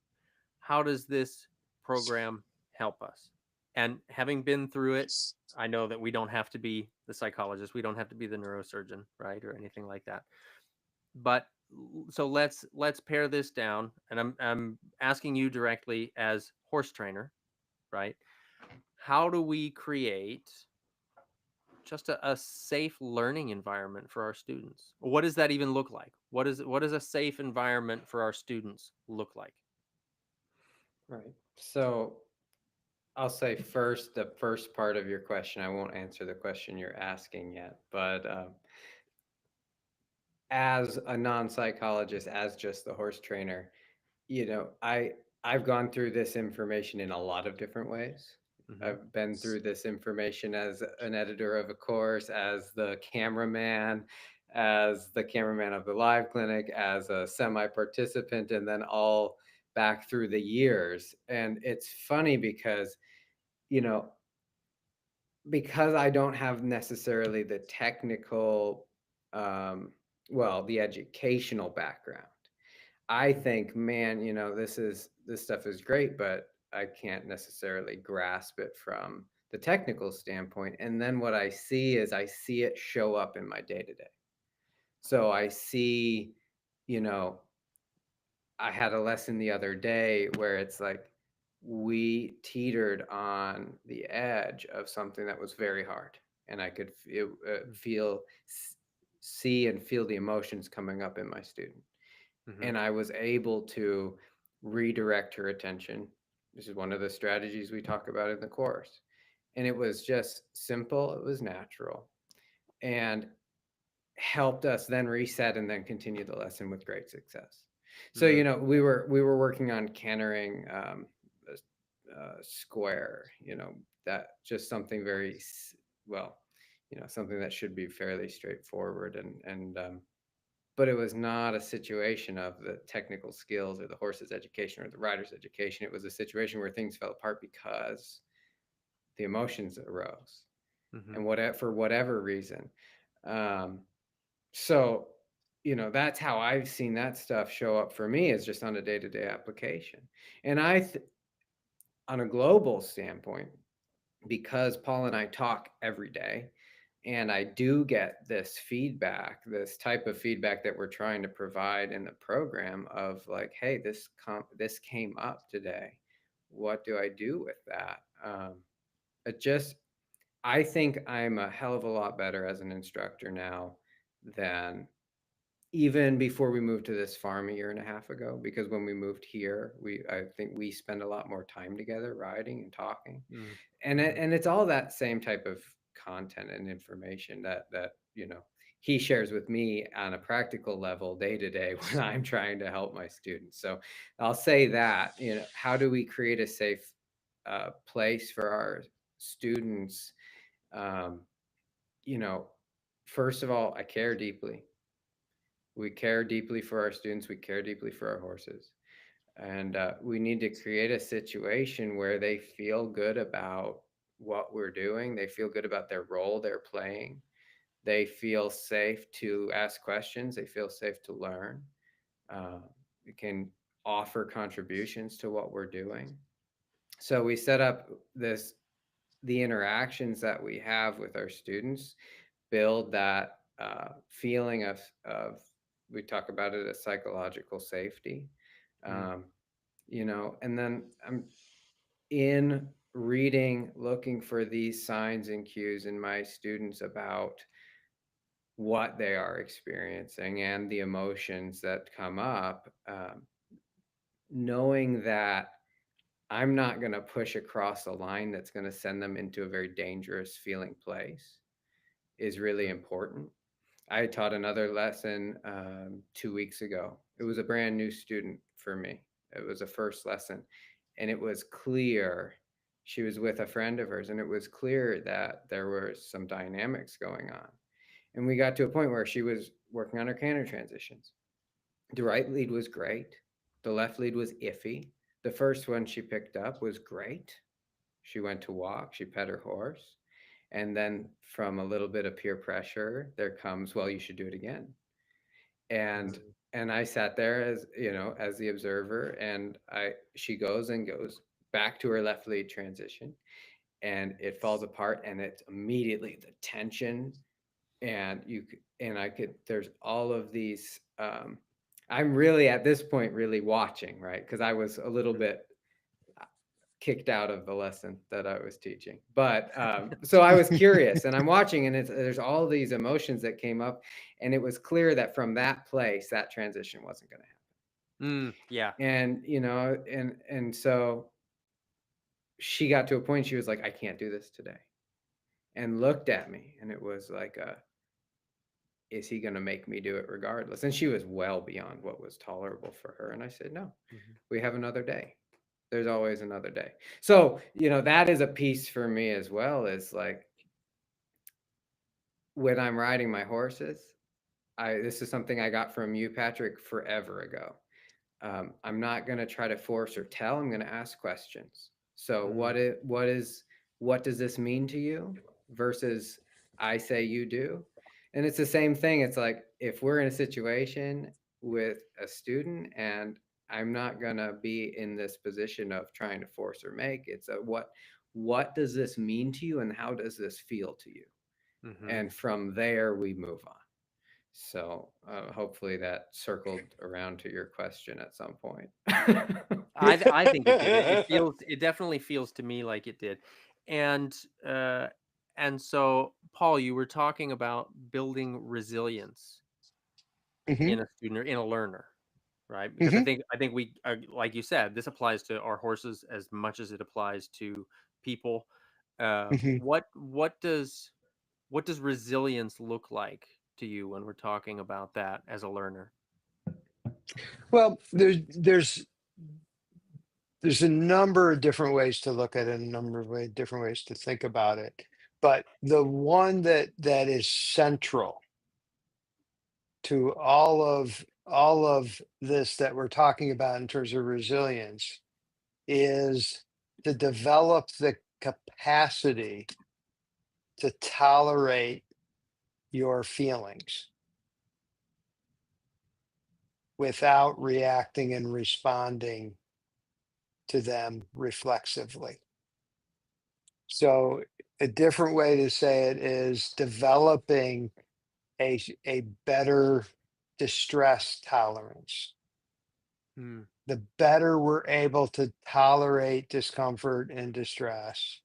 how does this program help us? And having been through it, I know that we don't have to be the psychologist, we don't have to be the neurosurgeon, right, or anything like that. But so let's pare this down, and I'm asking you directly as horse trainer, right? How do we create just a safe learning environment for our students? What does that even look like? What does a safe environment for our students look like? Right. So I'll say first, the first part of your question, I won't answer the question you're asking yet, but as a non-psychologist, as just the horse trainer, I've gone through this information in a lot of different ways. Hmm. I've been through this information as an editor of a course, as the cameraman of the live clinic, as a semi-participant, and then all back through the years. And it's funny because, you know, because I don't have necessarily the technical, the educational background. I think, man, this stuff is great, but I can't necessarily grasp it from the technical standpoint. And then what I see it show up in my day to day. So I see, you know, I had a lesson the other day where it's like we teetered on the edge of something that was very hard, and I could see and feel the emotions coming up in my student, Hmm. and I was able to redirect her attention. This is one of the strategies we talk about in the course, and it was just simple. It was natural, and helped us then reset and then continue the lesson with great success. So Hmm. we were working on cantering square. That just something well, something that should be fairly straightforward, and but it was not a situation of the technical skills or the horse's education or the rider's education. It was a situation where things fell apart because the emotions arose, Hmm. and for whatever reason. Um, So, that's how I've seen that stuff show up for me is just on a day-to-day application. And on a global standpoint, because Paul and I talk every day, and I do get this feedback, this type of feedback that we're trying to provide in the program of like, hey, this came up today. What do I do with that? It just I think I'm a hell of a lot better as an instructor now than even before we moved to this farm a year and a half ago, because when we moved here, I think we spend a lot more time together riding and talking. Hmm. And it's all that same type of content and information that he shares with me on a practical level day to day when I'm trying to help my students. So I'll say that, how do we create a safe place for our students? Um, you know, First of all, I care deeply. We care deeply for our students. We care deeply for our horses. And we need to create a situation where they feel good about what we're doing. They feel good about their role they're playing. They feel safe to ask questions. They feel safe to learn. Uh, we can offer contributions to what we're doing. So we set up the interactions that we have with our students build that feeling of we talk about it as psychological safety. Hmm. um, and then I'm in reading, looking for these signs and cues in my students about what they are experiencing and the emotions that come up, knowing that I'm not going to push across a line that's going to send them into a very dangerous feeling place is really important. I taught another lesson 2 weeks ago. It was a brand new student for me. It was a first lesson, and it was clear. She was with a friend of hers, and it was clear that there were some dynamics going on. And we got to a point where she was working on her canter transitions. The right lead was great. The left lead was iffy. The first one she picked up was great. She went to walk, she pet her horse. And then from a little bit of peer pressure, there comes, well, you should do it again. And Mhm. and I sat there as, as the observer, and she goes back to her left lead transition, and it falls apart, and it's immediately the tension, and I could, there's all of these, I'm really at this point really watching, right? Because I was a little bit kicked out of the lesson that I was teaching. But so I was curious, and I'm watching, and there's all these emotions that came up, and it was clear that from that place, that transition wasn't going to happen. Yeah. And and so she got to a point, she was like, I can't do this today, and looked at me, and it was like, is he going to make me do it regardless? And she was well beyond what was tolerable for her. And I said, no, Mhm. we have another day. There's always another day. So, that is a piece for me as well, is like, when I'm riding my horses, this is something I got from you, Patrick, forever ago. I'm not going to try to force or tell. I'm going to ask questions. So Mm. what does this mean to you versus I say you do? And it's the same thing. It's like, if we're in a situation with a student, and I'm not going to be in this position of trying to force or make, it's a what does this mean to you, and how does this feel to you? Mhm. And from there we move on. So hopefully that circled around to your question at some point. I think it did. It definitely feels to me like it did. And uh and so Paul, you were talking about building resilience Mhm. in a student or in a learner, right? Because Mhm. I think we like you said, this applies to our horses as much as it applies to people. Mhm. What does resilience look like to you when we're talking about that as a learner? Well, there's a number of different ways to look at it, a number of different ways to think about it. But the one that is central to all of this that we're talking about in terms of resilience is to develop the capacity to tolerate your feelings without reacting and responding to them reflexively. So a different way to say it is developing a better distress tolerance. Hmm. The better we're able to tolerate discomfort and distress,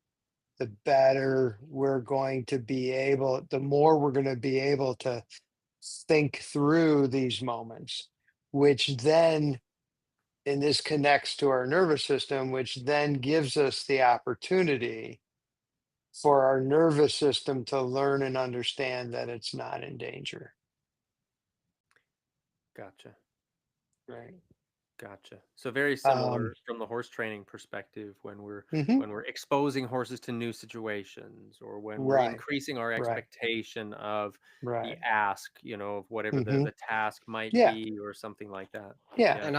the better we're going to be able, the more we're going to be able to think through these moments, which then, and this connects to our nervous system, which then gives us the opportunity for our nervous system to learn and understand that it's not in danger. Gotcha. Right. Gotcha. So very Um, similar from the horse training perspective mhm. when we're exposing horses to new situations or when we're Right. increasing our Right. expectation of the Right. ask, of whatever Hmm. the task might Yeah. be or something like that. Yeah. Yeah. And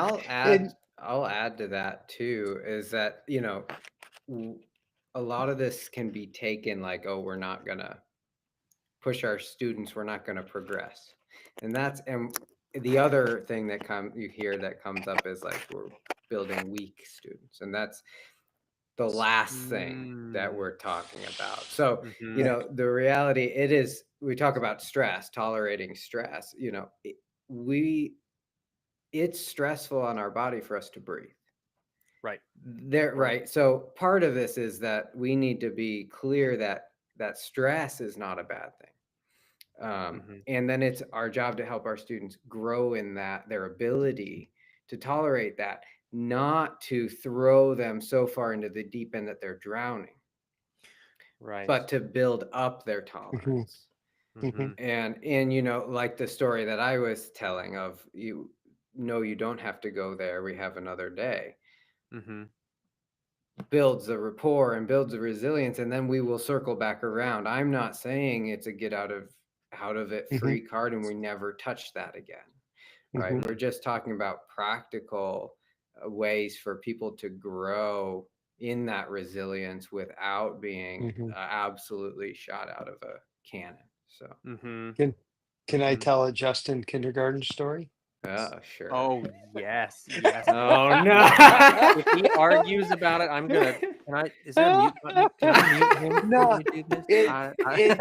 It. I'll add to that too, is that, w- a lot of this can be taken like, oh, we're not gonna push our students, we're not gonna progress. And the other thing you hear that comes up is like, we're building weak students. And that's the last thing that Mm. we're talking about. So, Mhm. Right. the reality, it is, we talk about stress, tolerating stress, we it's stressful on our body for us to breathe. Right. Right. Right. So part of this is that we need to be clear that stress is not a bad thing. Mhm. And then it's our job to help our students grow in that, their ability to tolerate that, not to throw them so far into the deep end that they're drowning, Right. but to build up their Mhm, tolerance. mhm, Mhm. And you know, like the story that I was telling of, you no, you don't have to go there, we have another day, Mhm. builds the rapport and builds the resilience, and then we will circle back around. I'm not saying it's a get out of it mhm, free card and we never touch that again, right? mhm, We're just talking about practical ways for people to grow in that resilience without being mhm. absolutely shot out of a cannon. So Mhm. Can can I Mhm. tell a Justin kindergarten story? sure. Oh, yes, yes, please, Oh no. yes. If he argues about it, I'm gonna can I is there a mute button? Can I mute him when No, you do this? it it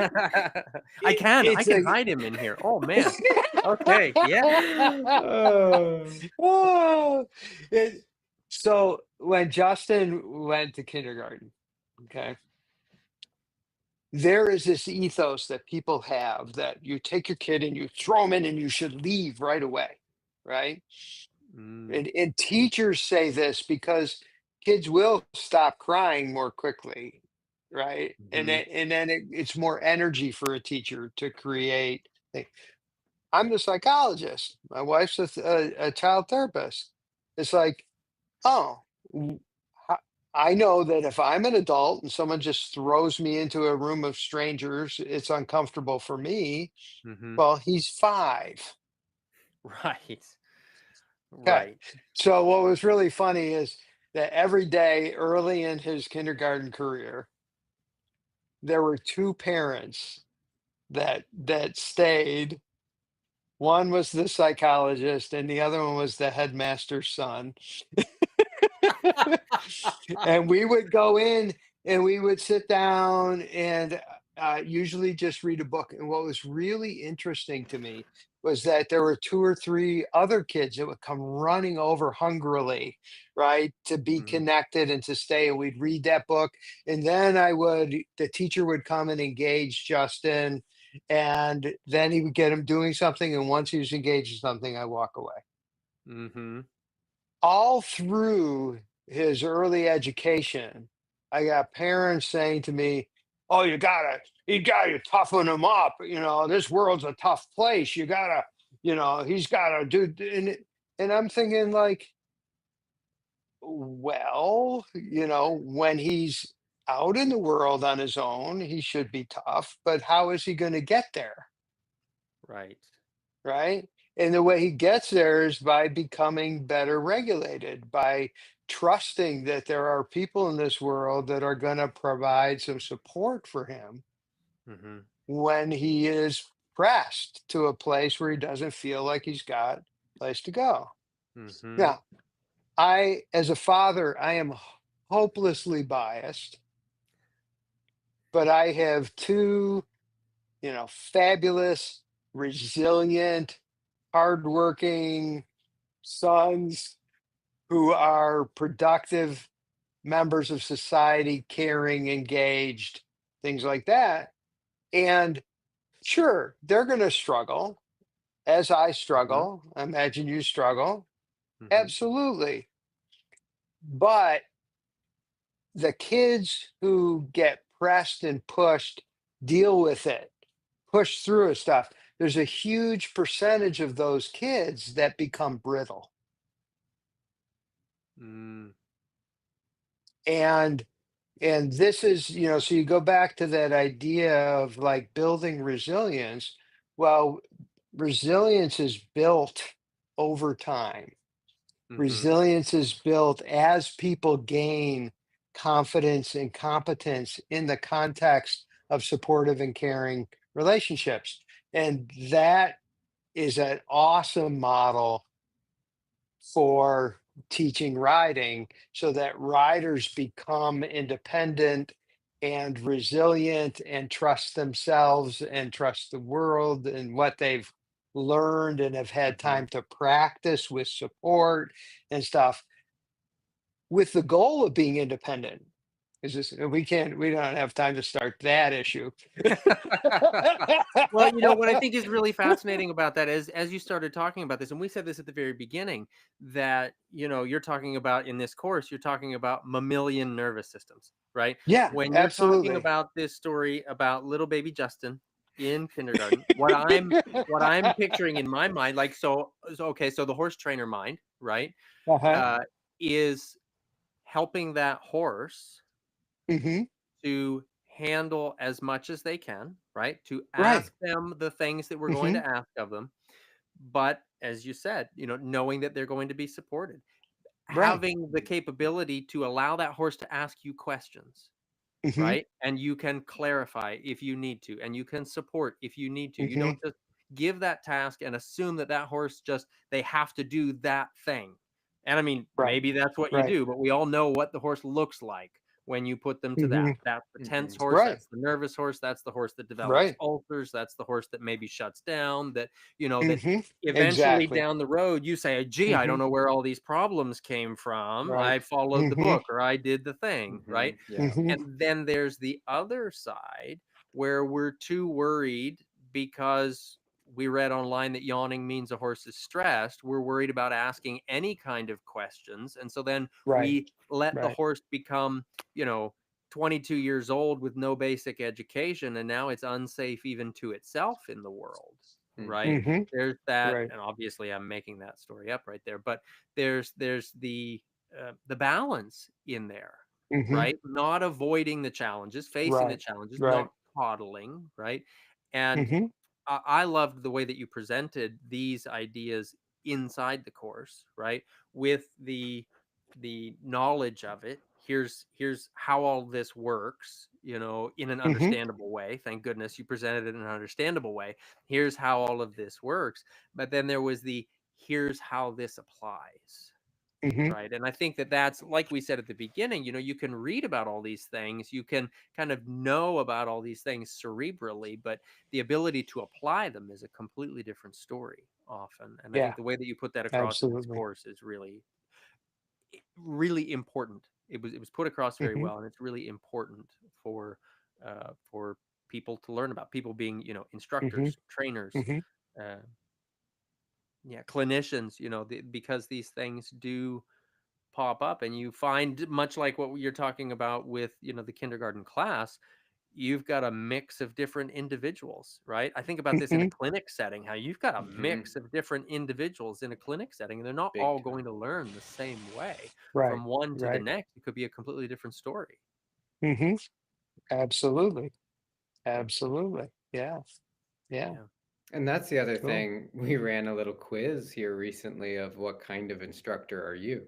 I it's can a hide him in here. Oh, man. Okay, yeah. Oh. Oh, so when Justin went to kindergarten, okay, there is this ethos that people have that you take your kid and you throw him in and you should leave right away, right? Mm, And teachers say this because kids will stop crying more quickly, right? mhm, And then it's more energy for a teacher to create. I'm the psychologist. My wife's a child therapist. It's like, oh, w- ho- I know that if I'm an adult and someone just throws me into a room of strangers, it's uncomfortable for me. mhm. Well, he's 5. Right, Okay. right. So what was really funny is that every day early in his kindergarten career, there were 2 parents that stayed. One was the psychologist and the other one was the headmaster's son. And we would go in and we would sit down and usually just read a book. And what was really interesting to me was that there were 2 or 3 other kids that would come running over hungrily, right, to be Mhm, connected and to stay. And we'd read that book. And then the teacher would come and engage Justin. And then he would get him doing something. And once he was engaged in something, I walk away mhm. all through his early education, I got parents saying to me, "Oh, you gotta toughen him up. You know, this world's a tough place. You gotta, he's gotta do." And I'm thinking, like, well, when he's out in the world on his own, he should be tough. But how is he going to get there? Right. Right? And the way he gets there is by becoming better regulated, by trusting that there are people in this world that are going to provide some support for him Mhm, when he is pressed to a place where he doesn't feel like he's got a place to go. mhm, Now, as a father, I am hopelessly biased, but I have 2, fabulous, resilient, hardworking sons who are productive members of society, caring, engaged, things like that. And sure, they're going to struggle as I mhm, struggle. I imagine you struggle. mhm, Absolutely. But the kids who get pressed and pushed deal with it, push through it stuff. There's a huge percentage of those kids that become brittle. mm, And this is, so you go back to that idea of like building resilience. Well, resilience is built over time. mhm, Resilience is built as people gain confidence and competence in the context of supportive and caring relationships. And that is an awesome model for teaching riding so that riders become independent and resilient and trust themselves and trust the world and what they've learned and have had mhm, time to practice with support and stuff with the goal of being independent. It's just we don't have time to start that issue. Well, what I think is really fascinating about that is, as you started talking about this, and we said this at the very beginning, that, you're talking about in this course, you're talking about mammalian nervous systems, right? Yeah, When you're talking absolutely. about this story about little baby Justin in kindergarten, what I'm picturing in my mind, like, okay, so the horse trainer mind, right, Uh-huh. uh, is helping that horse Hmm. to handle as much as they can, right? To Right. ask them the things that we're going Hmm. to ask of them. But as you said, knowing that they're going to be supported, Right. having the capability to allow that horse to ask you questions, Hmm. right? And you can clarify if you need to, and you can support if you need to. You Hmm. don't just give that task and assume that that horse they have to do that thing. And I mean, Right. maybe that's what you Right. do, but we all know what the horse looks like when you put them to that. Hmm. That's the tense Mhm. horse. Right. That's the nervous horse. That's the horse that develops Right. ulcers. That's the horse that maybe shuts down. That Hmm. eventually Exactly. down the road you say, gee, I Hmm. don't know where all these problems came from. Right. I followed the Hmm. book, or I did the thing, right? Mhm. Yeah. Hmm. And then there's the other side where we're too worried because we read online that yawning means a horse is stressed. We're worried about asking any kind of questions. And so then Right. we let the Right. horse become, you know, 22 years old with no basic education. And now it's unsafe even to itself in the world. Right. Mhm. Hmm. There's that. Right. And obviously I'm making that story up right there, but there's the balance in there, Hmm. right? Not avoiding the challenges, facing the Right. challenges, Right. not coddling, right? And Hmm. I loved the way that you presented these ideas inside the course, right? With the knowledge of it. Here's how all this works, in an Hmm. understandable way. Thank goodness you presented it in an understandable way. Here's how all of this works. But then there was the here's how this applies. Hmm. Right. And I think that that's like we said at the beginning, you can read about all these things, you can kind of know about all these things cerebrally, but the ability to apply them is a completely different story often. And I Yeah. think the way that you put that across in this Absolutely. course is really, really important. It was put across very Hmm. well, and it's really important for people to learn about, people being, Hmm. instructors, trainers, Hmm. uh, yeah, clinicians, because these things do pop up, and you find, much like what you're talking about with the kindergarten class, you've got a mix of different individuals, right? I think about this in a Hmm. clinic setting, how you've got a Mhm. mix of different individuals in a clinic setting, and they're not Big all going time. to learn the same way. Right. From one to the Right. next, it could be a completely different story. Hmm. Absolutely. Absolutely. Yeah. Yeah. Yeah. And that's the other Cool. thing. We ran a little quiz here recently of what kind of instructor are you?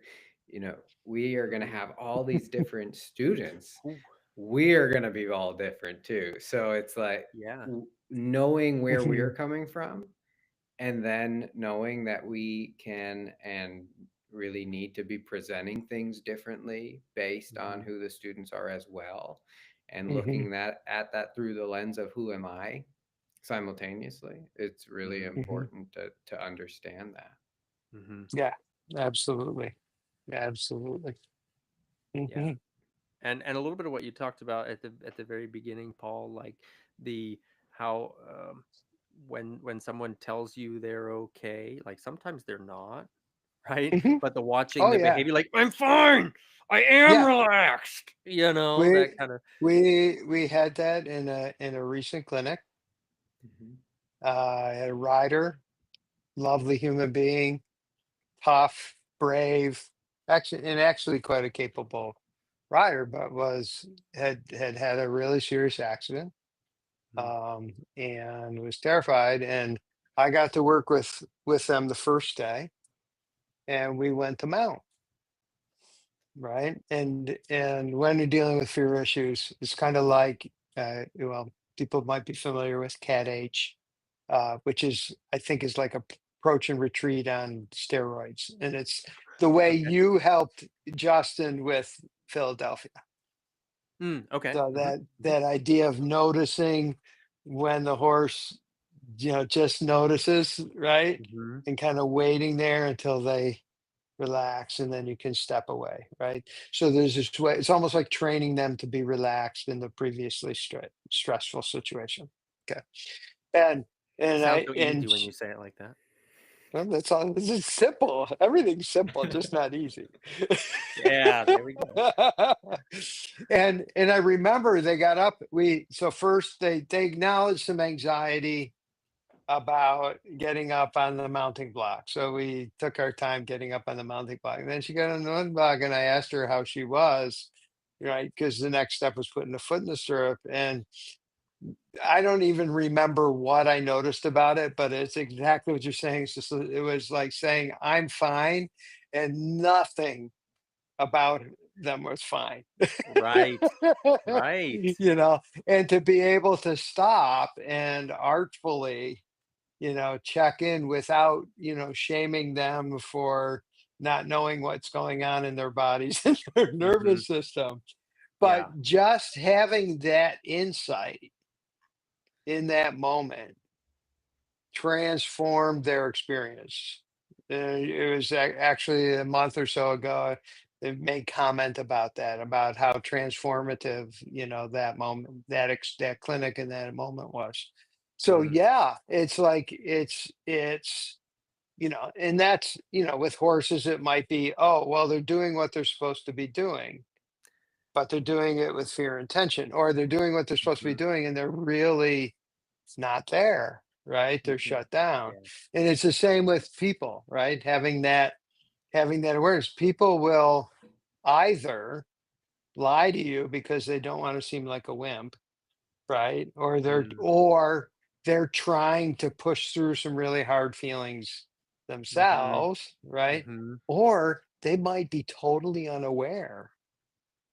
We are going to Ooh. have all these different students. Ooh. We are going to be all different too. So it's like Yeah. knowing where Hmm. we're coming from, and then knowing that we can and really need to be presenting things differently based on Mhm. who the students are as well, and Hmm. looking at that through the lens of who am I simultaneously. It's really Mhm. Hmm. important to understand that. Mhm. Yeah. Absolutely. Absolutely. Yeah. Hmm. And a little bit of what you talked about at the very beginning, Paul, like the how when someone tells you they're okay, like sometimes they're not, right? Hmm. But the watching Oh the yeah. behavior, like, I'm fine, I am Yeah. relaxed, that We kind of. we had that in a recent clinic. Mhm. I had a rider, lovely human being, tough, brave, actually quite a capable rider, but had a really serious accident, Mm, and was terrified. And I got to work with them the first day, and we went to Mount, right? And when you're dealing with fear issues, it's kind of like, well, people might be familiar with Cat H, which is, I think, is like a approach and retreat on steroids, and it's the way okay. you helped Justin with Philadelphia. Okay. So that idea of noticing when the horse, just notices, right, Hmm. and kind of waiting there until they relax, and then you can step away, right? So there's this way, it's almost like training them to be relaxed in the previously stressful situation. Okay. And and Sounds I so and easy when you say it like that. well, that's all. This is simple. Everything's simple, just not easy. Yeah, there we go. And I remember they got up. So first they acknowledged some anxiety about getting up on the mounting block. So we took our time getting up on the mounting block. And then she got on the mounting block, and I asked her how she was, right? Because the next step was putting the foot in the stirrup. And I don't even remember what I noticed about it, but it's exactly what you're saying. It's just it was like saying I'm fine, and nothing about them was fine. Right. Right. You know, and to be able to stop and artfully, check in without, shaming them for not knowing what's going on in their bodies and their Mhm. nervous system. Yeah. But just having that insight in that moment transformed their experience. It was actually a month or so ago. They made comment about that, about how transformative, that moment, that clinic in that moment was. So Mhm. yeah, it's like and that's with horses, it might be, oh well, they're doing what they're supposed to be doing, but they're doing it with fear and tension, or they're doing what they're supposed to be Mhm. doing and they're really not there, right? They're Mhm. shut down. Yeah. And it's the same with people, right? Having that awareness. People will either lie to you because they don't want to seem like a wimp, right? Mm. Or they're trying to push through some really hard feelings Mhm. themselves, right? Mhm. Or they might be totally unaware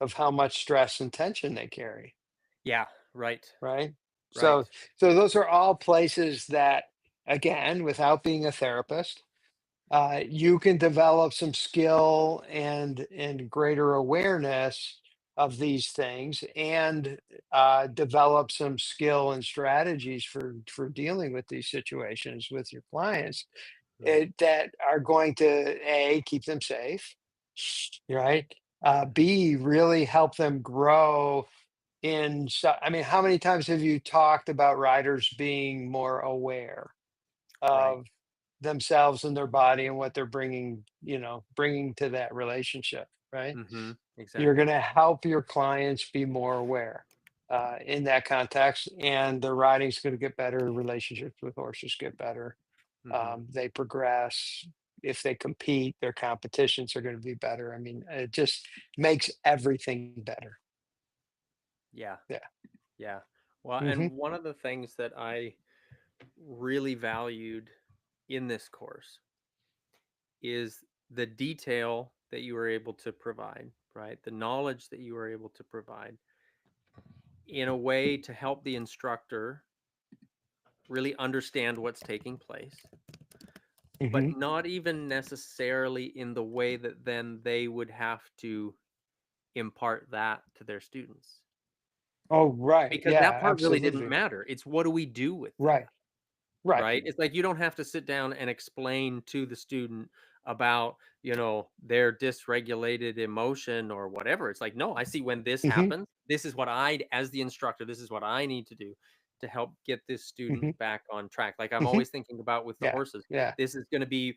of how much stress and tension they carry, Yeah. Right. right? Right. So those are all places that, again, without being a therapist, you can develop some skill and greater awareness of these things, and develop some skill and strategies for dealing with these situations with your clients, Right. that are going to a keep them safe, right? B, really help them grow I mean, how many times have you talked about riders being more aware Right. of themselves and their body and what they're bringing to that relationship, right? Mhm. You're going Exactly. to help your clients be more aware in that context, and the riding's going to get better. Relationships with horses get better. Mhm. They progress. If they compete, their competitions are going to be better. I mean, it just makes everything better. Yeah. Yeah. Yeah. Well, Hmm. and one of the things that I really valued in this course is the detail that you were able to provide, right? The knowledge that you were able to provide in a way to help the instructor really understand what's taking place, but Hmm. not even necessarily in the way that then they would have to impart that to their students. Oh, right. Because that Yeah, part really didn't absolutely. matter. It's what do we do with that? Right. Right. Right? It's like you don't have to sit down and explain to the student about, their dysregulated emotion or whatever. It's like, no, I see when this Hmm. happens, this is what as the instructor, this is what I need to do to help get this student Hmm. back on track. Like I'm Hmm. always thinking about with the Yeah. horses, Yeah. this is going to be,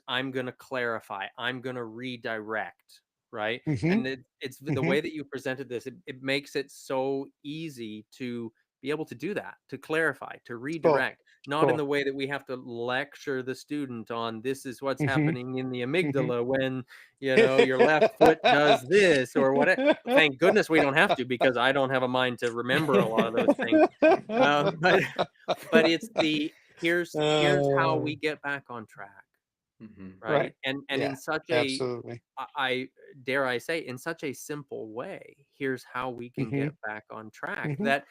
I'm going to clarify, I'm going to redirect. Right. Hmm. And it's the Hmm. way that you presented this, it makes it so easy to be able to do that, to clarify, to Cool. redirect, not in Cool. the way that we have to lecture the student on this is what's Hmm. happening in the Hmm. amygdala when, your left foot does this or whatever. Thank goodness we don't have to, because I don't have a mind to remember a lot of those things. But but it's the here's how Uh, we get back on track, Mhm. right. right? And Yeah, in such a absolutely. I dare I say, in such a simple way, here's how we can Hmm. get back on track. Hmm. That,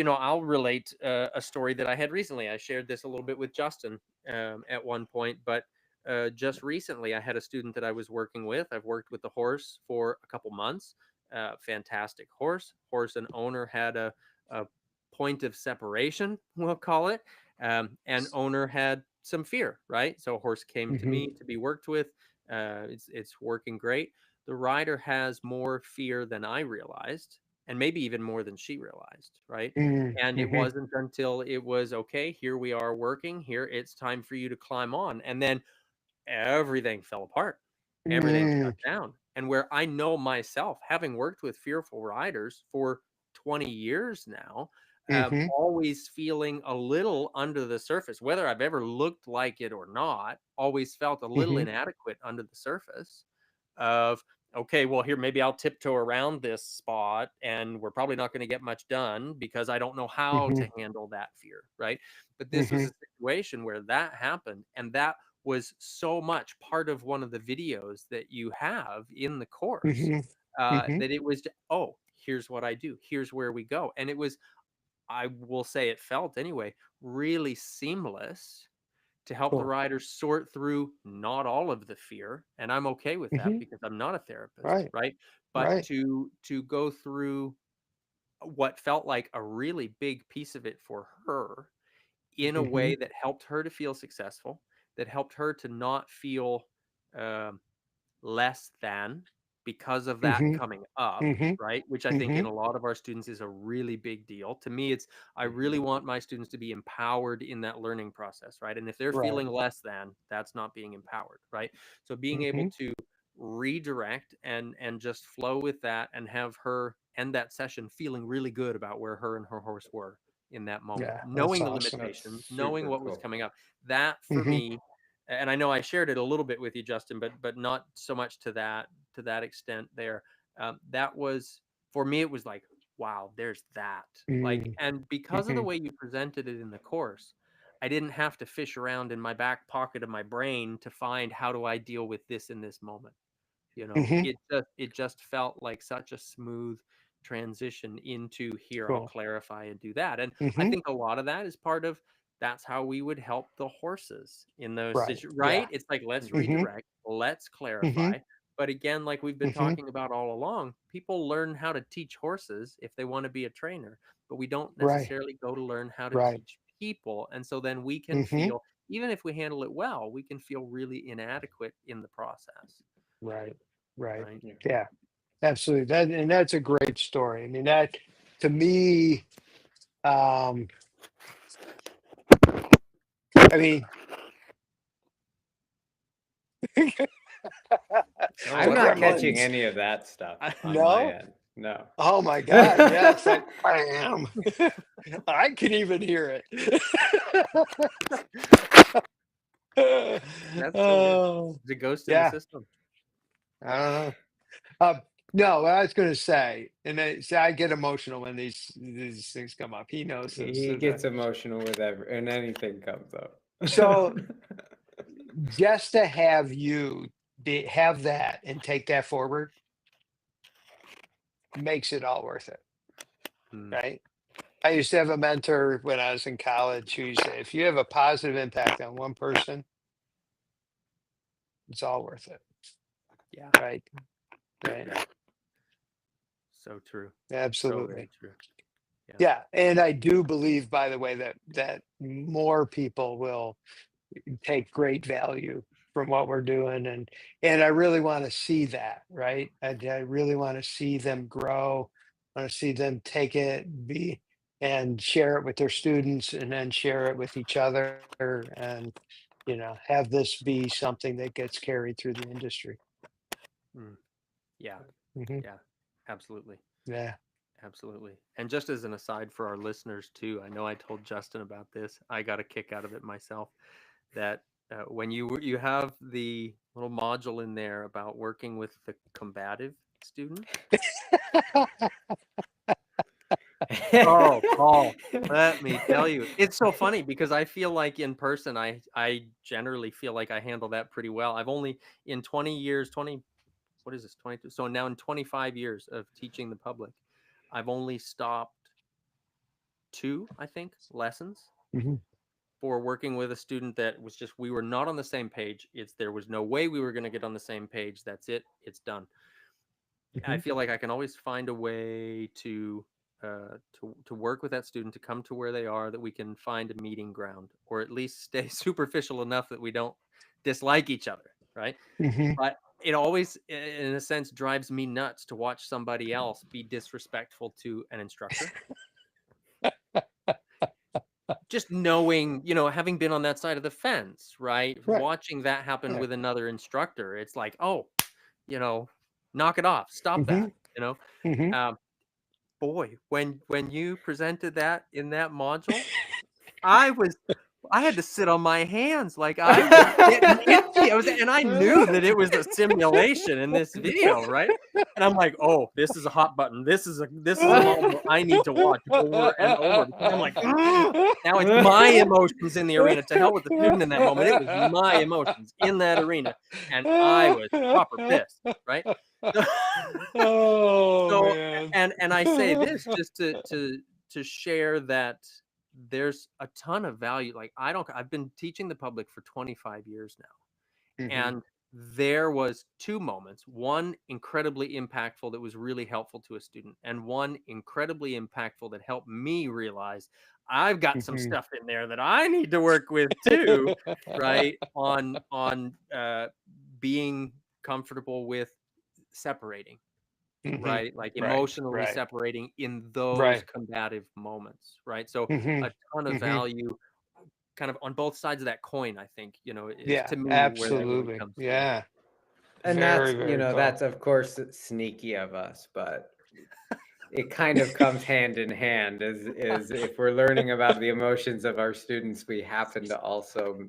I'll relate a story that I had recently. I shared this a little bit with Justin at one point, but just recently, I had a student that I was working with. I've worked with the horse for a couple months. Fantastic horse. Horse and owner had a point of separation, we'll call it, and owner had some fear. Right, so horse came to Hmm. me to be worked with. It's working great. The rider has more fear than I realized, and maybe even more than she realized, right? And it Mm-hmm. wasn't until it was okay, here we are working, here it's time for you to climb on. And then everything fell apart. Everything shut down. And where I know myself, having worked with fearful riders for 20 years now, Mm-hmm. always feeling a little under the surface, whether I've ever looked like it or not, always felt a little Mm-hmm. inadequate under the surface of, okay, well, here, maybe I'll tiptoe around this spot and we're probably not going to get much done because I don't know how Mm-hmm. to handle that fear. Right. But this was Mm-hmm. a situation where that happened. And that was so much part of one of the videos that you have in the course, Mm-hmm. Mm-hmm. that it was, oh, here's what I do, here's where we go. And it was, I will say it felt anyway, really seamless to help the Cool. riders sort through not all of the fear. And I'm okay with that Mm-hmm. because I'm not a therapist, Right. right? But Right. to go through what felt like a really big piece of it for her in a Mm-hmm. way that helped her to feel successful, that helped her to not feel um, less than because of that Mm-hmm. coming up, Mm-hmm. right? Which I think Mm-hmm. in a lot of our students is a really big deal. To me, it's, I really want my students to be empowered in that learning process, right? And if they're Right. feeling less than, that's not being empowered, right? So being able Mm-hmm. to redirect and just flow with that and have her end that session feeling really good about where her and her horse were in that moment, Yeah, that's knowing the awesome. That's limitations, knowing super what was cool. coming up. That for Mm-hmm. me, and I know I shared it a little bit with you, Justin, but not so much to that extent there. That was, for me, it was like, wow, there's that. Like, and because of the Mm-hmm. way you presented it in the course, I didn't have to fish around in my back pocket of my brain to find, how do I deal with this in this moment. Mm-hmm. It just felt like such a smooth transition into, here, I'll Cool. clarify and do that. And I Mm-hmm. think a lot of that is part of, that's how we would help the horses in those Right. situations, Yeah. right? It's like, let's Mm-hmm. redirect, let's Mm-hmm. clarify. But again, like we've been Mm-hmm. talking about all along, people learn how to teach horses if they want to be a trainer, but we don't Right. necessarily go to learn how to Right. teach people. And so then we can Mm-hmm. feel, even if we handle it well, we can feel really inadequate in the process, Right. Right. right? Yeah. Yeah. Absolutely. That's a great story. I mean, that to me, um, I mean, Oh, I'm what not happened? catching gremlins. any of that stuff on my No. end. No. Oh my God. Yeah. It's like, bam. I can even hear it. That's so good. Oh, The ghost in the yeah. system. I don't know. Um, no, what I was going to say, and see, I get emotional when these things come up. He knows this. He gets emotional with and anything comes up. So just to have you have that and take that forward makes it all worth it, Mm, right? I used to have a mentor when I was in college who used to say, if you have a positive impact on one person, it's all worth it, yeah, right? Right. yeah. So true. So very Absolutely. true. Yeah. Yeah. And I do believe, by the way, that more people will take great value from what we're doing, and I really want to see that, right? I really want to see them grow. I want to see them take it, be and share it with their students, and then share it with each other, and have this be something that gets carried through the industry. Mm, yeah. Hmm. Yeah. Absolutely. Yeah. Absolutely. And just as an aside for our listeners too, I know I told Justin about this. I got a kick out of it myself. That when you have the little module in there about working with the combative student. Oh, Paul, let me tell you, it's so funny because I feel like in person, I generally feel like I handle that pretty well. I've only, in 20 years, 20, what is this, 22? So now in 25 years of teaching the public, I've only stopped two, I think, lessons Hmm. for working with a student that was just, we were not on the same page. There was no way we were going to get on the same page. That's it. It's done. I Hmm. feel like I can always find a way to work with that student to come to where they are, that we can find a meeting ground, or at least stay superficial enough that we don't dislike each other. right? Hmm. But it always, in a sense, drives me nuts to watch somebody else be disrespectful to an instructor. Just knowing, having been on that side of the fence, right? Right. Watching that happen Yeah. with another instructor, it's like, oh, you know, knock it off, stop Hmm. that, you know. Hmm. Um, Boy, when you presented that in that module, I was I had to sit on my hands, like, I was getting itchy, and I knew that it was a simulation in this video, right? And I'm like, "Oh, this is a hot button. This is a module I need to watch over and over," because I'm like, "Ugh." Now it's my emotions in the arena. To hell with the student in that moment. It was my emotions in that arena, and I was proper pissed, right? Oh So, man. and I say this just to share that there's a ton of value. Like, I've been teaching the public for 25 years now, Hmm. and there was two moments, one incredibly impactful that was really helpful to a student, and one incredibly impactful that helped me realize I've got some Hmm. stuff in there that I need to work with too, right? Being comfortable with separating, Hmm. right? Like Right. emotionally Right. separating in those Right. combative moments, right? So Hmm. a ton of Hmm. value kind of on both sides of that coin, I think, is Yeah. to me where that really Absolutely. comes through. Yeah. And Very, that's, very cool. that's of course sneaky of us, but it kind of comes hand in hand is if we're learning about the emotions of our students, we happen to also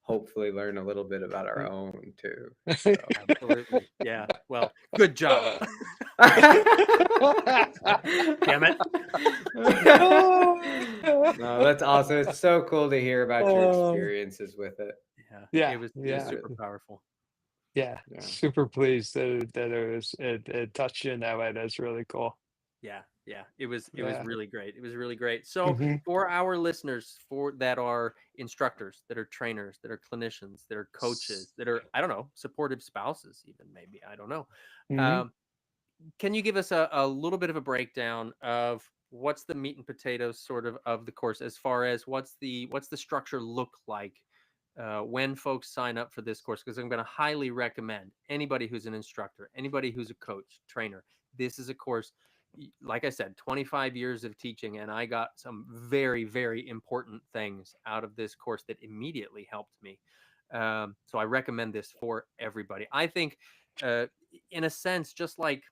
hopefully learn a little bit about our own too. So Absolutely. Yeah. Well, good job. Damn it. no, that's awesome. It's so cool to hear about your Oh, experiences with it. Yeah. yeah, It was yeah, super powerful. yeah. Yeah. Super pleased that it touched you in that way. That's really cool. Yeah, yeah. It was Yeah. really great. It was really great. So Hmm. for our listeners, for that are instructors, that are trainers, that are clinicians, that are coaches, that are, I don't know, supportive spouses, even maybe, I don't know. Hmm. Um, can you give us a little bit of a breakdown of what's the meat and potatoes sort of the course, as far as what's the structure look like when folks sign up for this course? Because I'm going to highly recommend anybody who's an instructor, anybody who's a coach, trainer. This is a course, like I said, 25 years of teaching, and I got some very, very important things out of this course that immediately helped me. So I recommend this for everybody. I think, uh, in a sense, just like,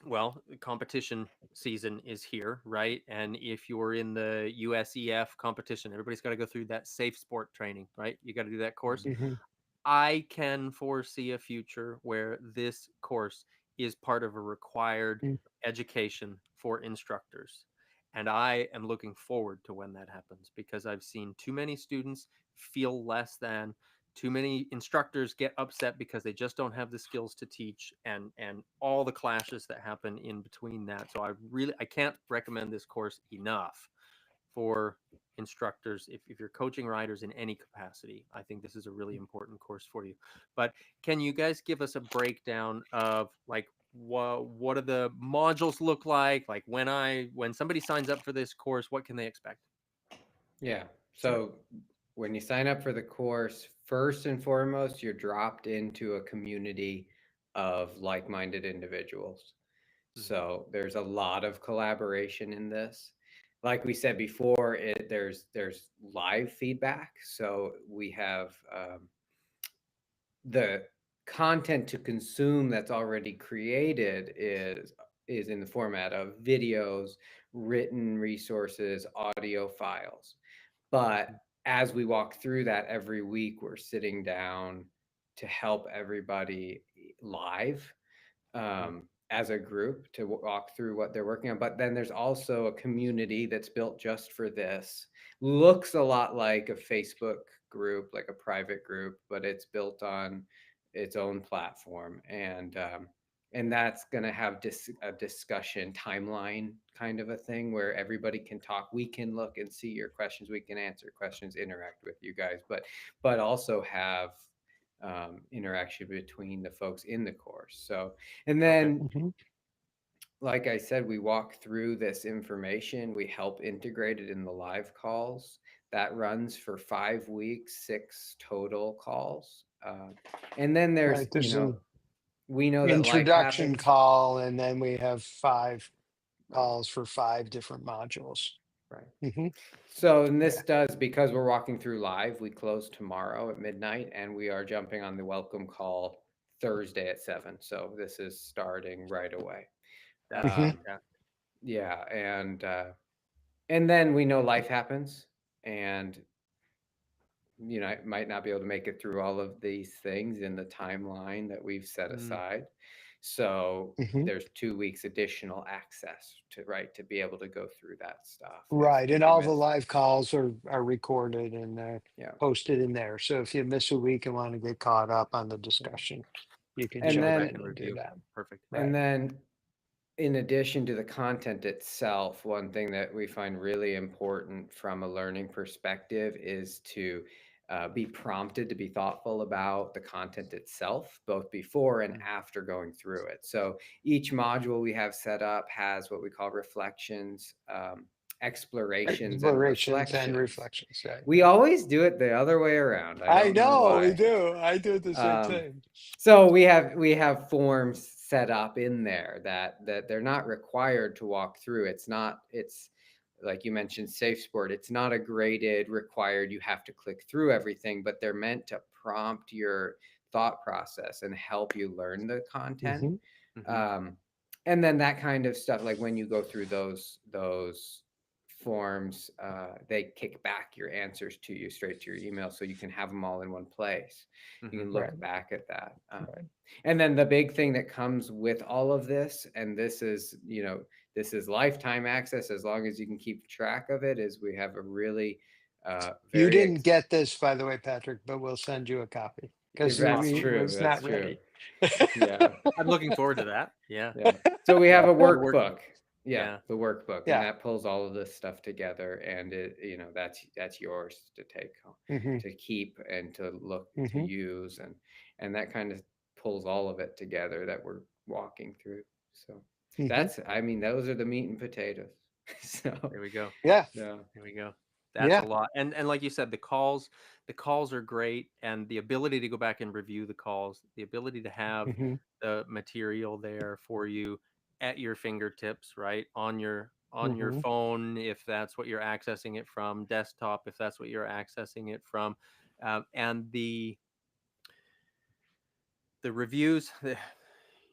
well, the competition season is here, right? And if you're in the USEF competition, everybody's got to go through that safe sport training, right? You got to do that course. Hmm. I can foresee a future where this course is part of a required education for instructors. And I am looking forward to when that happens, because I've seen too many students feel less than, too many instructors get upset because they just don't have the skills to teach, and all the clashes that happen in between that. So I can't recommend this course enough for instructors. If you're coaching riders in any capacity, I think this is a really important course for you. But can you guys give us a breakdown of, like, what do the modules look like when somebody signs up for this course, what can they expect? Yeah. Sure. So when you sign up for the course, first and foremost, you're dropped into a community of like-minded individuals. Mhm. So there's a lot of collaboration in this. Like we said before, there's live feedback. So we have the content to consume that's already created is in the format of videos, written resources, audio files. But as we walk through that every week, we're sitting down to help everybody live, Mhm. as a group to walk through what they're working on. But then there's also a community that's built just for this. Looks a lot like a Facebook group, like a private group, but it's built on its own platform. And that's going to have a discussion timeline kind of a thing where everybody can talk. We can look and see your questions. We can answer questions, interact with you guys, but also have interaction between the folks in the course. So, and Okay. then, Hmm. like I said, we walk through this information. We help integrate it in the live calls. That runs for 5 weeks, 6 total calls. And then there's, Right. There's an we know that life introduction happens. call, and then we have 5 Right. calls for 5 different modules. Right. Hmm. So, and Yeah. this does, because we're walking through live, we close tomorrow at midnight, and we are jumping on the welcome call Thursday at 7. So this is starting right away. That's Hmm. fantastic. Yeah, and then we know life happens, and I might not be able to make it through all of these things in the timeline that we've set Mm, aside. So Hmm. there's 2 weeks additional access to be able to go through that stuff Right. if And you all the miss. live calls are recorded and Yeah. posted in there. So if you miss a week and want to get caught up on the Yeah. discussion, you can you can And go jump back then in and and do review. that. Perfect. and Right. then in addition to the content itself, one thing that we find really important from a learning perspective is to be prompted to be thoughtful about the content itself, both before and Mm, after going through it. So each module we have set up has what we call reflections, explorations, and Explorations and reflections. reflections. Right. We always do it the other way around. I I don't know know we why. do. I do the same Um, thing. so we have forms set up in there that they're not required to walk through. It's like you mentioned, safe sport. It's not a graded required. You have to click through everything, but they're meant to prompt your thought process and help you learn the content. Hmm. mhm, Um, and then that kind of stuff, like when you go through those forms, they kick back your answers to you straight to your email, so you can have them all in one place. You mhm. can Right. look back at that. Right. And then the big thing that comes with all of this, and this is lifetime access as long as you can keep track of it, is we have a really You very didn't get this, by the way, Patrick, but we'll send you a copy because that's Awesome. we true. was That's not true. ready. Yeah. I'm looking forward to that. Yeah. Yeah. So we have Yeah. a The workbook. workbook. Yeah, Yeah. the workbook, and Yeah. that pulls all of this stuff together, and that's yours to take home, Hmm. to keep and to look to Hmm. use, and that kind of pulls all of it together that we're walking through. So Hmm. that's, I mean, those are the meat and potatoes. So There we go. Yeah. yeah. There we go. That's a Yeah. lot. And like you said, the calls are great, and the ability to go back and review the calls, the ability to have Hmm. the material there for you at your fingertips, right? On your Hmm. phone, if that's what you're accessing it from, desktop, if that's what you're accessing it from. And the reviews,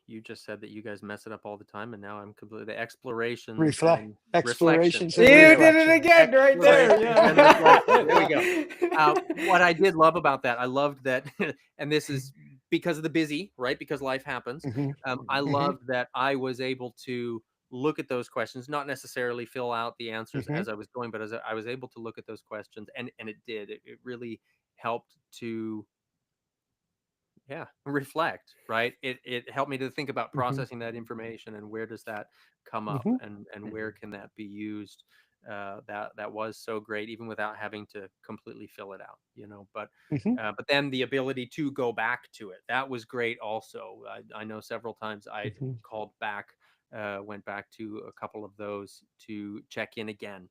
you just said that you guys mess it up all the time, and now I'm completely the explorations Reflect and reflections. explorations You and There we go. did it reflections. again right there. Explorations and reflections. There we go. Yeah. What I did love about that, I loved that, and this is because of the busy, right? Because life happens. Hmm. I Mhm. Hmm. loved that I was able to look at those questions, not necessarily fill out the answers Hmm. as I was going, but as I was able to look at those questions, and it did. It really helped to, yeah, reflect, right? It helped me to think about Hmm. processing that information and where does that come up, Hmm. and where Mhm. can that be used. That was so great, even without having to completely fill it out, Hmm. but then the ability to go back to it, that was great also. I know several times I Hmm. called back, went back to a couple of those to check in again,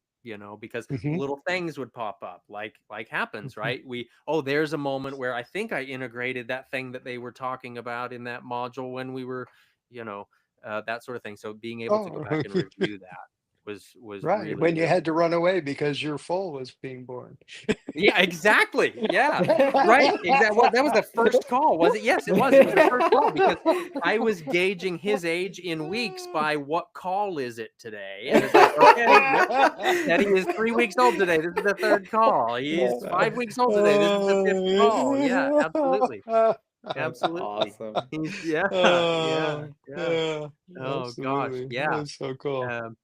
because Hmm. little things would pop up, like happens, Hmm. right? Oh, there's a moment where I think I integrated that thing that they were talking about in that module when we were, you know that sort of thing. So being able to go Oh, back and review that was right. really, When you really had to run away because your foal was being born. yeah, exactly. Yeah. Right. Exactly. Well, that was the first call, was it? Yes, it was. It was the first call because I was gauging his age in weeks by what call is it today? And it's like, okay, yep. Teddy is 3 weeks old today. This is the third call. He's 5 weeks old today. This is the fifth call. Yeah, absolutely. That's Absolutely. awesome. He's yeah, yeah, Oh, yeah. yeah, Oh gosh. absolutely. Yeah. That's so cool. Um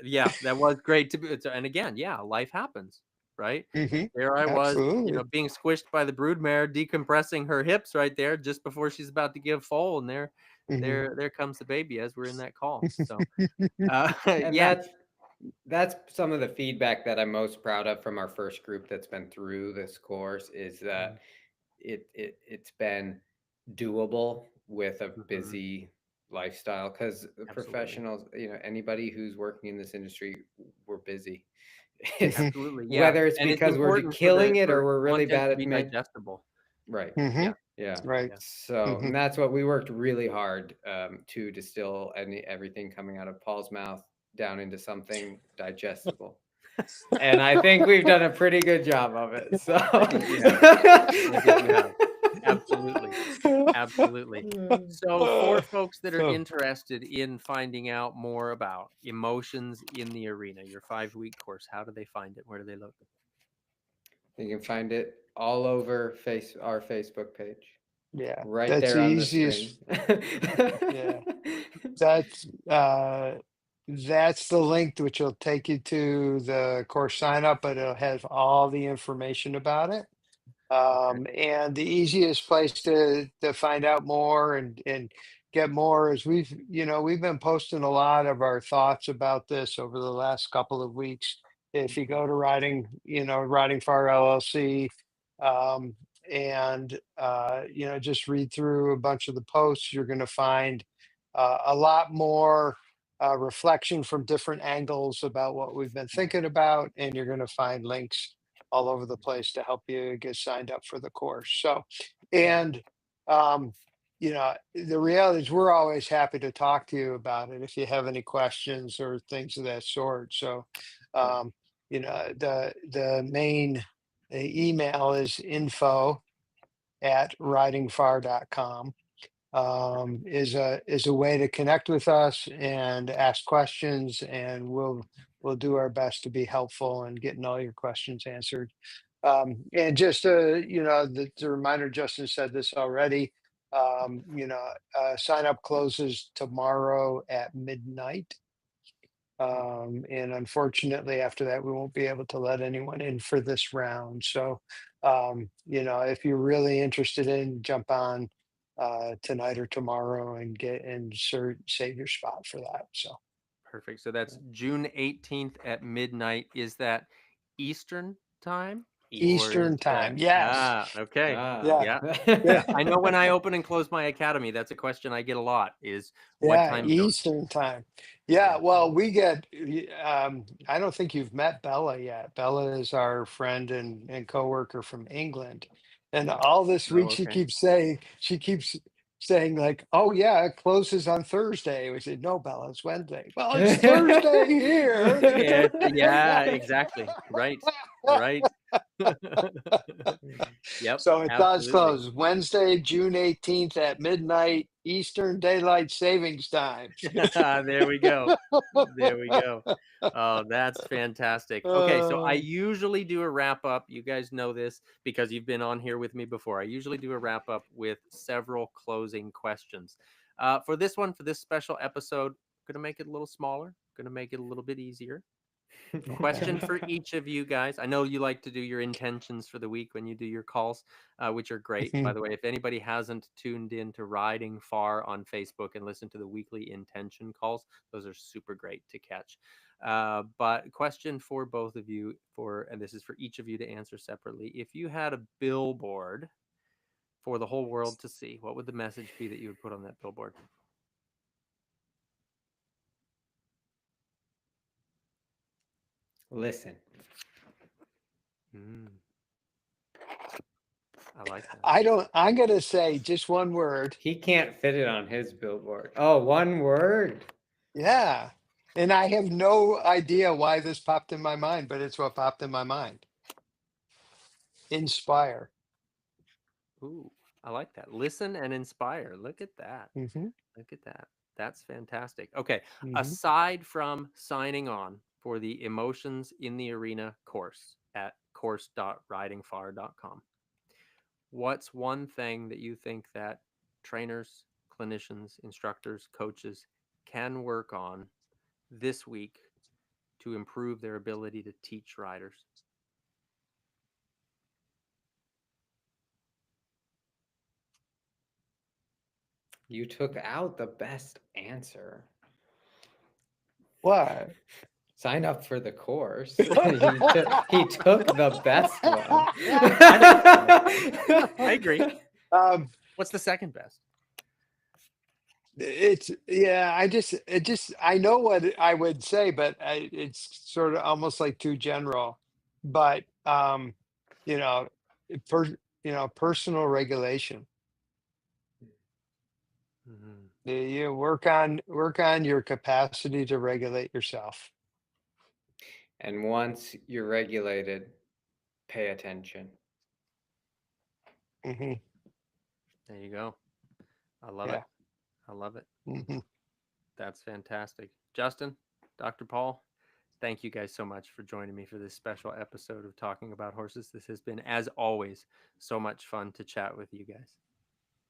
yeah, that was great to be. And again, yeah, life happens, right? Hmm. There I was, Absolutely. being squished by the broodmare, decompressing her hips right there just before she's about to give foal, and there, Hmm. there, there comes the baby as we're in that call. So, And yeah. that's some of the feedback that I'm most proud of from our first group that's been through this course, is that it's been doable with a Mhm. busy lifestyle, because the Absolutely, professionals, anybody who's working in this industry, we're busy. It's Hmm. absolutely, yeah, whether it's and it's because we're important for killing it or for we're really content bad to at be digestible. Right. Hmm. Yeah. Right. So Hmm. and that's what we worked really hard to distill everything coming out of Paul's mouth down into something digestible. And I think we've done a pretty good job of it. So I think you have. I think you have. Absolutely. Absolutely. So for folks that are So, interested in finding out more about emotions in the arena, your 5-week course, how do they find it? Where do they look? you can find it all over our Facebook page, yeah, right that's the there on the easiest. screen. Yeah, that's uh, that's the link which will take you to the course sign up, but it'll have all the information about it. Okay. And the easiest place to find out more and get more is we've been posting a lot of our thoughts about this over the last couple of weeks. If you go to Riding Far LLC, um, and just read through a bunch of the posts, you're going to find a lot more reflection from different angles about what we've been thinking about, and you're going to find links all over the place to help you get signed up for the course. So, and um, the reality is we're always happy to talk to you about it if you have any questions or things of that sort. So, Right. the main email is info@ridingfar.com. Is a way to connect with us and ask questions, and we'll do our best to be helpful and getting all your questions answered. And just the reminder, Justin said this already. Sign up closes tomorrow at midnight. And unfortunately, after that, we won't be able to let anyone in for this round. So, if you're really interested in, jump on tonight or tomorrow and save your spot for that. So Perfect. So that's June 18th at midnight. Is that Eastern time? Or is Eastern time, that yes, okay. Ah. yeah, Yeah. yeah, I know when I open and close my academy, that's a question I get a lot is what yeah, time zone? Eastern time. Yeah, Yeah. well, I don't think you've met Bella yet. Bella is our friend and coworker from England. And all this Oh, week okay. she keeps saying like, oh yeah, it closes on Thursday. We said, no, Bella, it's Wednesday. Well, it's Thursday here. Yeah, exactly. Right. Right. Yep, So it does absolutely. close Wednesday, June 18th at midnight Eastern Daylight Savings Time. There we go. There we go. Oh, that's fantastic. Okay, so I Uh, usually do a wrap up. You guys know this because you've been on here with me before. I usually do a wrap up with several closing questions. For this one, for this special episode, going to make it a little smaller, going to make it a little bit easier. Question for each of you guys. I know you like to do your intentions for the week when you do your calls, which are great. By the way, if anybody hasn't tuned in to Riding Far on Facebook and listened to the weekly intention calls, those are super great to catch. But question for both of you and this is for each of you to answer separately. If you had a billboard for the whole world to see, what would the message be that you would put on that billboard? Listen. Mm, I like that. I'm going to say just one word. He can't fit it on his billboard. Oh, one word. Yeah. And I have no idea why this popped in my mind, but it's what popped in my mind. Inspire. Ooh, I like that. Listen and inspire. Look at that. Hmm. Look at that. That's fantastic. Okay. Hmm. Aside from signing on for the Emotions in the Arena course at course.ridingfar.com, what's one thing that you think that trainers, clinicians, instructors, coaches can work on this week to improve their ability to teach riders? You took out the best answer. What? Sign up for the course. He took the best one. I agree. um, What's the second best? I know what I would say, but it's sort of almost like too general. But you know, per, personal regulation. Mhm. You work on your capacity to regulate yourself. And once you're regulated, pay attention. Hmm. There you go. I love it. Yeah. I love it. Hmm. That's fantastic. Justin, Dr. Paul, thank you guys so much for joining me for this special episode of Talking About Horses. This has been, as always, so much fun to chat with you guys.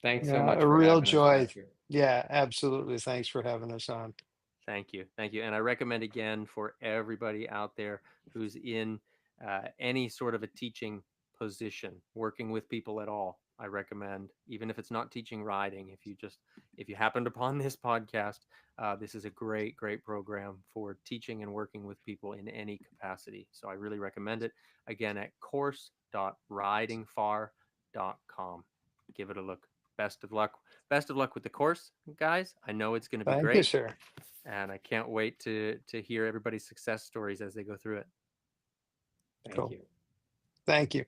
Thanks so Yeah, much a for real having us, joy. Doctor. Yeah, absolutely. Thanks for having us on. Thank you. Thank you. And I recommend again for everybody out there who's in any sort of a teaching position, working with people at all. I recommend, even if it's not teaching riding, if you happened upon this podcast, this is a great, great program for teaching and working with people in any capacity. So I really recommend it. Again, at course.ridingfar.com. Give it a look. Best of luck. Best of luck with the course, guys. I know it's going to be Thank you, great, sir. and I can't wait to hear everybody's success stories as they go through it. Thank Cool. you. Thank you.